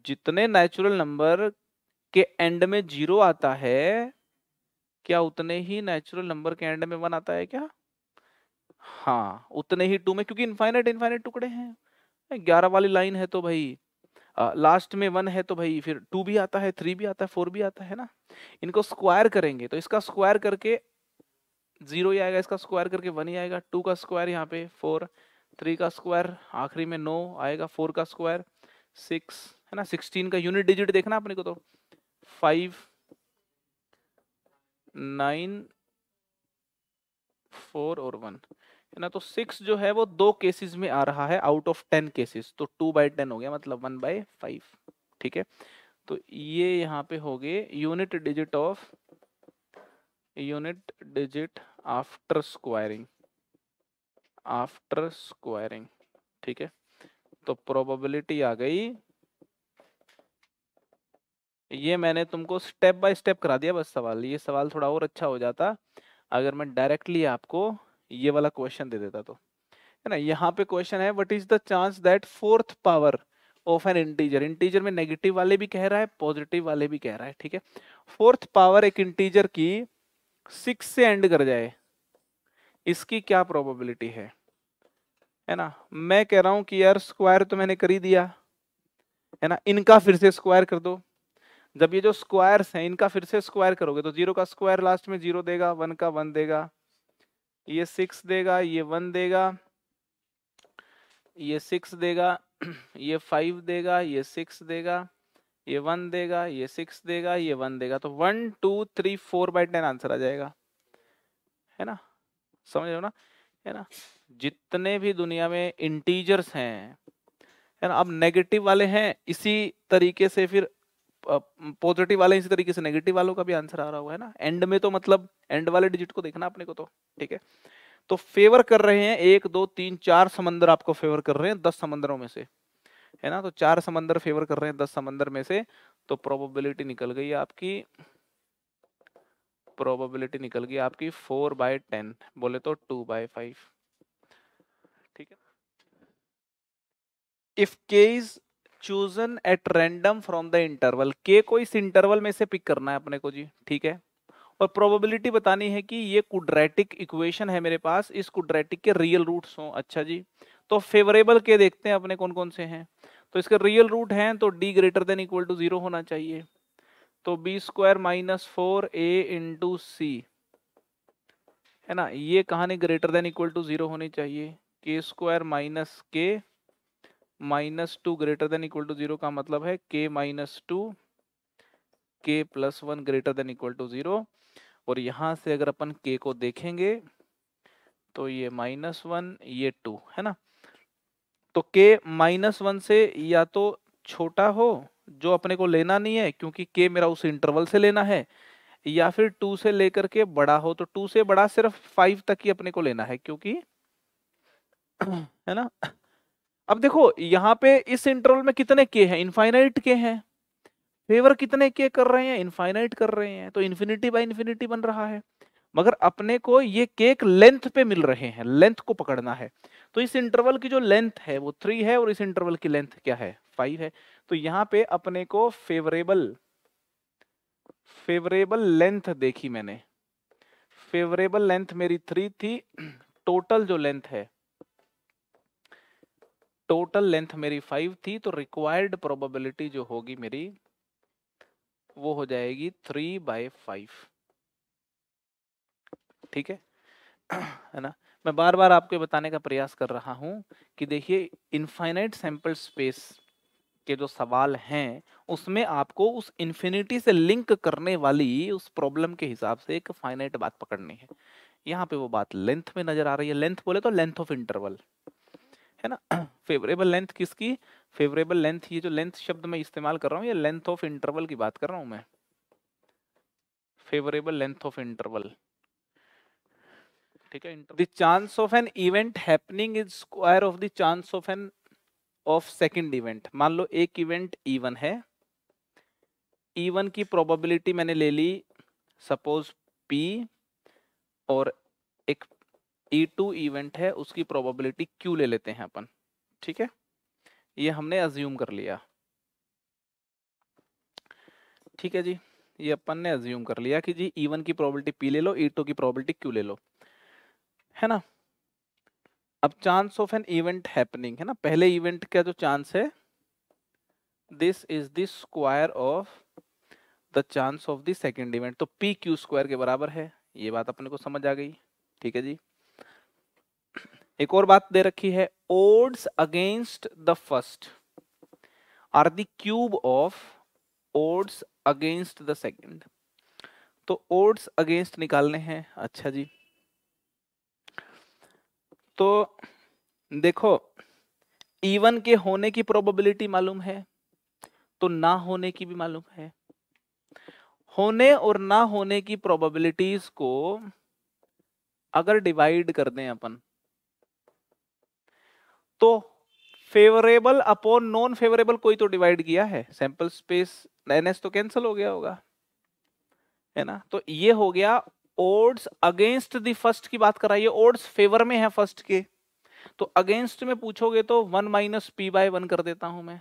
जितने नेचुरल नंबर के एंड में 0 आता है, क्या उतने ही नेचुरल नंबर के एंड में 1 आता है क्या? हाँ, उतने ही 2 में, क्योंकि इनफाइनाइट टुकड़े हैं। 11 वाली लाइन है तो भाई लास्ट में 1 है तो भाई फिर 2 भी आता है, 3 भी आता है, 4 भी आता है ना। इनको स्क्वायर करेंगे तो इसका स्क्वायर करके 0 ही आएगा, इसका स्क्वायर करके 1 ही आएगा, 2 का स्क्वायर यहाँ पे 4, 3 का स्क्वायर आखिरी में 9 आएगा, 4 का स्क्वायर 6 है ना। 16 का यूनिट डिजिट देखना अपने को तो 5, 9, 4 और 1 है ना। तो 6 जो है वो 2 केसेस में आ रहा है आउट ऑफ 10 केसेस, तो 2/10 हो गया, मतलब 1/5। ठीक है, तो ये यहाँ पे हो गए यूनिट डिजिट आफ्टर स्क्वायरिंग। ठीक है, तो प्रोबेबिलिटी आ गई। ये मैंने तुमको स्टेप बाय स्टेप करा दिया बस सवाल। ये सवाल थोड़ा और अच्छा हो जाता अगर मैं डायरेक्टली आपको ये वाला क्वेश्चन दे देता तो, है ना। यहाँ पे क्वेश्चन है what is the chance that 4th power of N integer में नेगेटिव वाले भी कह रहा है, पॉजिटिव वाले भी कह रहा है। ठीक है, 4th पावर एक इंटीजर की 6 से एंड कर जाए, इसकी क्या प्रोबेबिलिटी है ना। मैं कह रहा हूं कि यार स्क्वायर तो मैंने कर ही दिया है ना, इनका फिर से स्क्वायर कर दो। जब ये जो स्क्वायर्स हैं इनका फिर से स्क्वायर करोगे तो 0 का स्क्वायर लास्ट में 0 देगा, 1 का 1 देगा, ये 6 देगा, ये 1 देगा, ये 6 देगा, ये 5 देगा, ये 6 देगा, ये 1 देगा, ये 6 देगा, ये 1 देगा, तो 1 2 3 4/10 आंसर आ जाएगा, है ना। समझ रहे हो ना, है ना। जितने भी दुनिया में इंटीजर्स हैं, है ना, अब नेगेटिव वाले हैं इसी तरीके से, फिर पॉजिटिव वाले इसी तरीके से नेगेटिव वालों का भी आंसर आ रहा होगा, है ना। एंड में तो मतलब एंड वाले डिजिट को देखना अपने को तो। ठीक है, तो फेवर कर रहे हैं 1 2 3 4 समंदर आपको फेवर कर रहे हैं 10 समंदरों में से, है ना। तो 4 समंदर फेवर कर रहे हैं 10 समंदर में से, तो प्रोबेबिलिटी निकल गई आपकी 4/10, बोले तो 2/5। ठीक है, if k is chosen at random from the interval, k को इस इंटरवल में से पिक करना है अपने को जी। ठीक है, और प्रोबेबिलिटी बतानी है कि ये क्वाड्रेटिक इक्वेशन है मेरे पास, इस क्वाड्रेटिक के रियल रूट्स हों। अच्छा जी, तो फेवरेबल के देखते हैं अपने कौन कौन से हैं। तो इसके रियल रूट हैं तो d > 0 होना चाहिए, तो b² - 4a × c, है ना। ये कहानी > 0 होनी चाहिए, k² - k -2 > 0 का मतलब है k - 2 k + 1 > 0। और यहां से अगर अपन k को देखेंगे तो ये -1 ये 2, है ना। तो k -1 से या तो छोटा हो, जो अपने को लेना नहीं है क्योंकि k मेरा उस इंटरवल से लेना है, या फिर 2 से लेकर के बड़ा हो, तो 2 से बड़ा सिर्फ 5 तक ही अपने को लेना है, क्योंकि है ना। अब देखो यहाँ पे इस इंटरवल में कितने k हैं, इनफाइनाइट k हैं। फेवर कितने k कर रहे हैं, इनफाइनाइट कर रहे हैं, तो इन्फिनिटी बाय इन्फिनिटी बन रहा है। मगर अपने को ये k एक लेंथ पे मिल रहे हैं, लेंथ को पकड़ना है। तो इस इंटरवल की जो लेंथ है वो 3 है और इस इंटरवल की लेंथ क्या है, 5 है। तो यहाँ पे अपने को फेवरेबल लेंथ देखी मैंने, फेवरेबल लेंथ मेरी 3 थी। टोटल जो लेंथ है, टोटल लेंथ मेरी 5 थी, तो रिक्वायर्ड प्रोबेबिलिटी जो होगी मेरी वो हो जाएगी 3/5। ठीक है है ना। मैं बार बार आपको बताने का प्रयास कर रहा हूं कि देखिए इनफाइनाइट सैंपल स्पेस के जो सवाल हैं उसमें आपको उस इन्फिनिटी से लिंक करने वाली उस प्रॉब्लम के हिसाब से एक फाइनाइट बात पकड़नी है। यहाँ पे वो बात लेंथ में नजर आ रही है। लेंथ बोले तो लेंथ ऑफ इंटरवल, है ना। फेवरेबल लेंथ किसकी, फेवरेबल लेंथ, ये जो लेंथ शब्द मैं इस्तेमाल कर रहा हूँ ये लेंथ ऑफ इंटरवल की बात कर रहा हूँ मैं, फेवरेबल लेंथ ऑफ इंटरवल। ठीक है, the chance of an event happening is square of the chance of an of second event. मान लो एक इवेंट E1 है, E1 की प्रोबेबिलिटी मैंने ले ली सपोज P, और एक E2 इवेंट है उसकी प्रोबेबिलिटी Q ले लेते हैं अपन। ठीक है, ये हमने अज्यूम कर लिया। ठीक है जी, ये अपन ने अज्यूम कर लिया कि जी E1 की प्रोबेबिलिटी P ले लो, E2 की प्रोबेबिलिटी Q ले लो, है ना। अब chance of an event happening है ना, पहले इवेंट का जो चांस है this is the square of the chance of the second event, तो P Q स्क्वायर के बराबर है। ये बात अपने को समझ आ गई। ठीक है जी, एक और बात दे रखी है, odds against the first are the cube of odds against the second. तो ओड्स अगेंस्ट निकालने हैं। अच्छा जी, तो देखो E1 के होने की प्रोबेबिलिटी मालूम है, तो ना होने की भी मालूम है। होने और ना होने की प्रोबेबिलिटीज को अगर डिवाइड कर दें अपन, तो फेवरेबल अपॉन नॉन फेवरेबल कोई तो डिवाइड किया है, सैंपल स्पेस NS तो कैंसिल हो गया होगा, है ना। तो ये हो गया ओड्स अगेंस्ट द फर्स्ट की बात कराइए, ओड्स फेवर में है फर्स्ट के, तो अगेंस्ट में पूछोगे तो 1 - P/1 कर देता हूं मैं।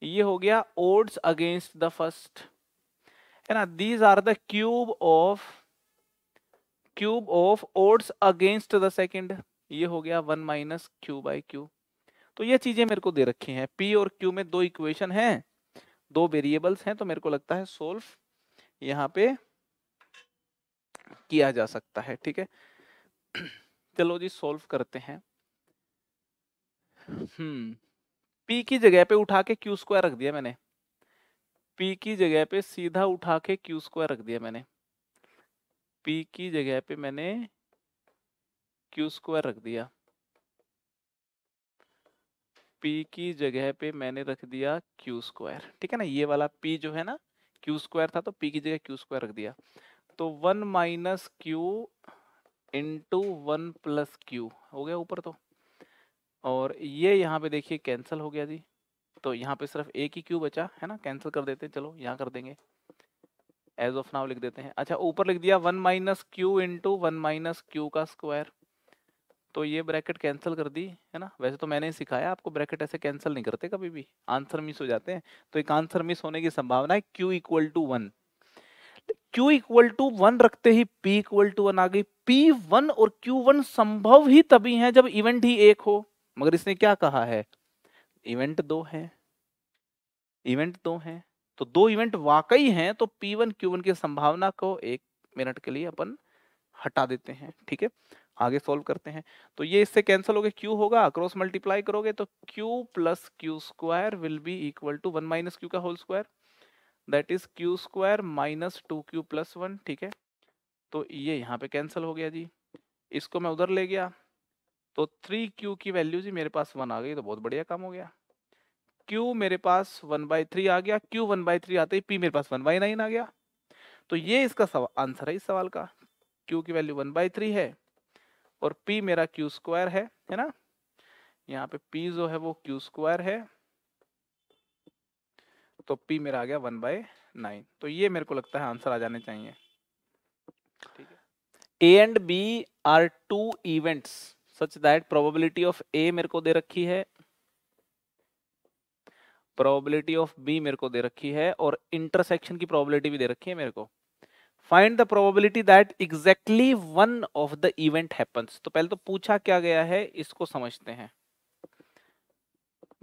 ये हो गया ओड्स अगेंस्ट द फर्स्ट, है ना। These are the cube of odds against the second. ये हो गया 1 - Q/Q। तो ये चीजें मेरे को दे रखी हैं। P और Q में दो इक्वेशन हैं, दो वेरिएबल्स हैं, तो मेरे को लगता है सोल्व यहाँ पे किया जा सकता है। ठीक है, चलो जी सोल्व करते हैं। P की जगह पे उठा के Q स्क्वायर रख दिया मैंने, P की जगह पे सीधा उठा के Q स्क्वायर रख दिया मैंने, P की जगह पे मैंने Q स्क्वायर रख दिया, P की जगह पे मैंने रख दिया Q स्क्वायर। ठीक है ना, ये वाला P जो है ना Q स्क्वायर था, तो P की जगह Q स्क्वायर रख दिया, तो 1 - Q इंटू 1 + Q हो गया ऊपर तो, और ये यहाँ पे देखिए कैंसिल हो गया जी, तो यहाँ पे सिर्फ एक ही Q बचा, है ना। कैंसिल कर देते हैं, चलो यहाँ कर देंगे, एज ऑफ नाउ लिख देते हैं। अच्छा, ऊपर लिख दिया 1 - Q इंटू 1 - Q का स्क्वायर, तो ये ब्रैकेट कैंसिल कर दी, है ना। वैसे तो मैंने ही सिखाया आपको, ब्रैकेट ऐसे कैंसिल नहीं करते कभी भी, आंसर मिस हो जाते हैं। तो एक आंसर मिस होने की संभावना है Q = 1। Q = 1 रखते ही P = 1 आ गई। P1 और Q1 संभव ही तभी है जब इवेंट ही एक हो, मगर इसने क्या कहा है, इवेंट दो है, इवेंट दो हैं, तो दो इवेंट वाकई हैं, तो P1 Q1 की संभावना को 1 मिनट के लिए अपन हटा देते हैं। ठीक है, आगे सॉल्व करते हैं। तो ये इससे कैंसिल हो गया, Q होगा, क्रॉस मल्टीप्लाई करोगे तो Q + Q square will be equal to 1 - Q का whole square, that is Q square - 2Q + 1। ठीक है, तो ये यहाँ पे कैंसिल हो गया जी, इसको मैं उधर ले गया, तो 3Q की वैल्यू जी मेरे पास 1 आ गई, तो बहुत बढ़िया काम हो गया। Q मेरे पास 1/3 आ गया, Q 1/3 आते ही P मेरे पास 1/9 आ गया। तो ये इसका आंसर है इस सवाल का, Q की वैल्यू 1/3 है और P मेरा Q स्क्वायर है ना। यहाँ पे P जो है वो Q स्क्वायर है, तो P मेरा आ गया 1/9। तो ये मेरे को लगता है आंसर आ जाने चाहिए। ठीक है, A and B are two events such that probability of A मेरे को दे रखी है, प्रोबेबिलिटी ऑफ बी मेरे को दे रखी है, और इंटरसेक्शन की प्रोबेबिलिटी भी दे रखी है मेरे को। Find the probability that exactly one of the event happens. तो पहले तो पूछा क्या गया है इसको समझते हैं।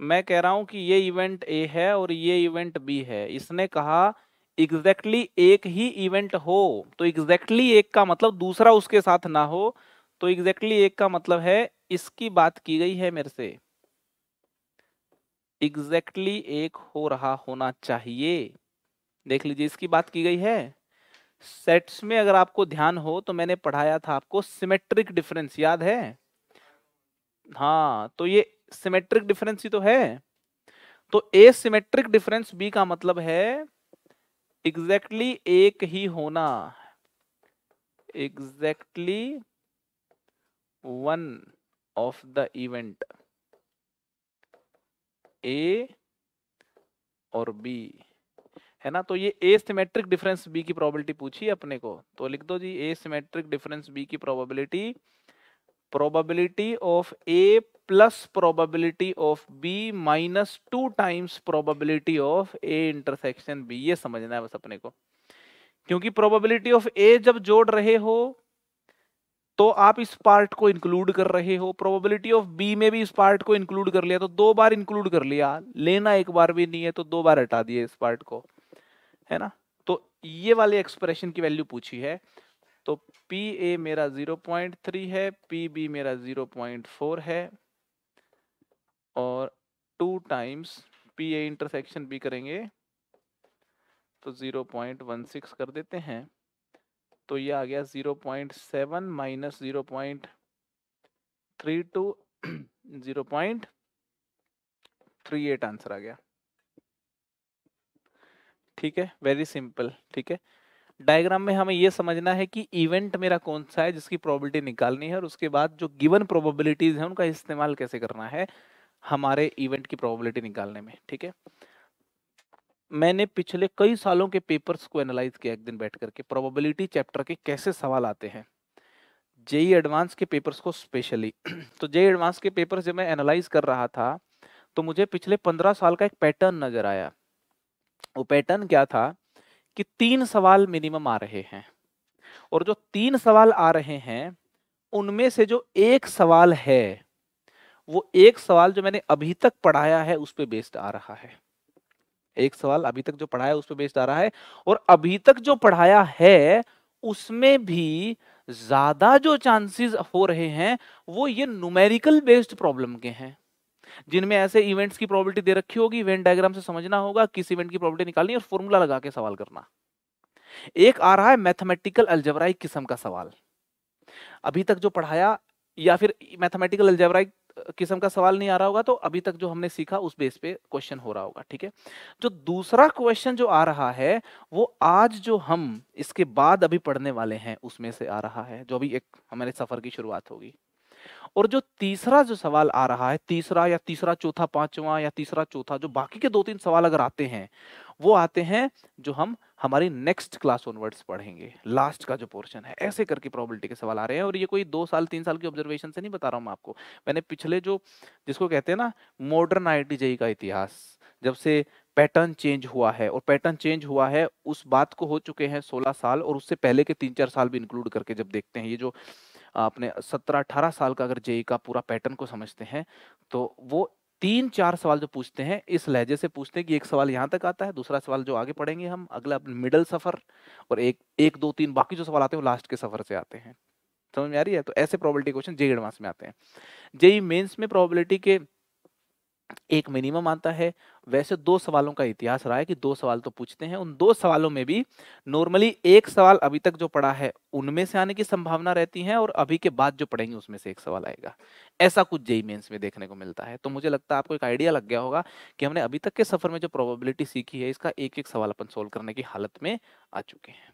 मैं कह रहा हूं कि ये इवेंट ए है और ये इवेंट बी है, इसने कहा एग्जैक्टली एक ही इवेंट हो, तो एग्जैक्टली एक का मतलब दूसरा उसके साथ ना हो, तो एग्जैक्टली एक का मतलब है इसकी बात की गई है मेरे से, एग्जैक्टली एक हो रहा होना चाहिए। देख लीजिए इसकी बात की गई है। सेट्स में अगर आपको ध्यान हो तो मैंने पढ़ाया था आपको सिमेट्रिक डिफरेंस, याद है? हाँ, तो ये सिमेट्रिक डिफरेंस ही तो है। तो ए सिमेट्रिक डिफरेंस बी का मतलब है एग्जैक्टली एक ही होना, exactly one of the event A और बी, है ना। तो ये ए सिमेट्रिक डिफरेंस बी की प्रोबेबिलिटी पूछी अपने को, तो लिख दो जी ए सिमेट्रिक डिफरेंस बी की प्रोबेबिलिटी, probability of A plus probability of B minus 2 times probability of A intersection B. ये समझना है बस अपने को, क्योंकि प्रोबेबिलिटी ऑफ ए जब जोड़ रहे हो तो आप इस पार्ट को इंक्लूड कर रहे हो, प्रोबेबिलिटी ऑफ बी में भी इस पार्ट को इंक्लूड कर लिया, तो 2 बार इंक्लूड कर लिया, लेना एक बार भी नहीं है तो 2 बार हटा दिए इस पार्ट को, है ना। तो ये वाले एक्सप्रेशन की वैल्यू पूछी है, तो पी ए मेरा 0.3 है, पी बी मेरा 0.4 है, और 2 times P A intersection B करेंगे तो 0.16 कर देते हैं, तो ये आ गया 0.7 माइनस 0.32 0.38 आंसर आ गया। ठीक है, वेरी सिंपल। ठीक है, डायग्राम में हमें यह समझना है कि इवेंट मेरा कौन सा है जिसकी प्रोबेबिलिटी निकालनी है, और उसके बाद जो गिवन प्रोबेबिलिटीज हैं उनका इस्तेमाल कैसे करना है हमारे इवेंट की प्रोबेबिलिटी निकालने में। ठीक है, मैंने पिछले कई सालों के पेपर्स को एनालाइज किया एक दिन बैठ करके, प्रोबेबिलिटी चैप्टर के कैसे सवाल आते हैं, जेई एडवांस के पेपर्स को स्पेशली। तो जेई एडवांस के पेपर्स जब मैं एनालाइज कर रहा था तो मुझे पिछले 15 साल का एक पैटर्न नजर आया। वो पैटर्न क्या था कि 3 सवाल मिनिमम आ रहे हैं, और जो 3 सवाल आ रहे हैं उनमें से जो एक सवाल है वो एक सवाल जो मैंने अभी तक पढ़ाया है उस पर बेस्ड आ रहा है। एक सवाल अभी तक जो पढ़ाया है उस पर बेस्ड आ रहा है, और अभी तक जो पढ़ाया है उसमें भी ज्यादा जो चांसेस हो रहे हैं वो ये न्यूमेरिकल बेस्ड प्रॉब्लम के हैं, जिनमें ऐसे इवेंट्स की प्रोबेबिलिटी दे रखी होगी, इवेंट डायग्राम से समझना होगा किस इवेंट की प्रोबेबिलिटी निकालनी है और फॉर्मूला लगा के सवाल करना। एक आ रहा है मैथमेटिकल अलजेब्राइक किस्म का सवाल, अभी तक जो पढ़ाया, या फिर मैथमेटिकल अलजेब्राइक किस्म का सवाल नहीं आ रहा होगा तो अभी तक जो हमने सीखा उस बेस पे क्वेश्चन हो रहा होगा। ठीक है, जो दूसरा क्वेश्चन जो आ रहा है वो आज जो हम इसके बाद अभी पढ़ने वाले हैं उसमें से आ रहा है, जो अभी एक हमारे सफर की शुरुआत होगी। और जो तीसरा जो सवाल आ रहा है, तीसरा या तीसरा चौथा पांचवा या तीसरा चौथा, जो बाकी के 2-3 सवाल अगर आते हैं वो आते हैं जो हम हमारी नेक्स्ट क्लास ऑनवर्ड्स पढ़ेंगे, लास्ट का जो पोर्शन है। ऐसे करके प्रोबेबिलिटी के सवाल आ रहे हैं, और ये कोई 2 साल 3 साल की ऑब्जर्वेशन से नहीं बता रहा हूं मैं आपको, मैंने पिछले जो जिसको कहते हैं ना मॉडर्न आईआईटी जेईई का इतिहास, जब से पैटर्न चेंज हुआ है, और पैटर्न चेंज हुआ है उस बात को हो चुके हैं 16 साल, और उससे पहले के 3-4 साल भी इंक्लूड करके जब देखते हैं, ये जो आपने 17-18 साल का अगर जेईई का पूरा पैटर्न को समझते हैं, तो वो 3-4 सवाल जो पूछते हैं इस लहजे से पूछते हैं कि एक सवाल यहाँ तक आता है, दूसरा सवाल जो आगे पढ़ेंगे हम अगला मिडल सफर, और एक 2-3 बाकी जो सवाल आते हैं वो लास्ट के सफर से आते हैं। समझ में आ रही है? तो ऐसे प्रोबेबिलिटी क्वेश्चन जेईई एडवांस में आते हैं। जेईई मेंस में प्रोबेबिलिटी के एक मिनिमम आता है। वैसे 2 सवालों का इतिहास रहा है कि 2 सवाल तो पूछते हैं, उन 2 सवालों में भी नॉर्मली एक सवाल अभी तक जो पढ़ा है उनमें से आने की संभावना रहती है, और अभी के बाद जो पढ़ेंगे उसमें से एक सवाल आएगा। ऐसा कुछ जेईई मेंस में देखने को मिलता है। तो मुझे लगता है आपको एक आइडिया लग गया होगा कि हमने अभी तक के सफर में जो प्रोबेबिलिटी सीखी है इसका एक एक सवाल अपन सोल्व करने की हालत में आ चुके हैं।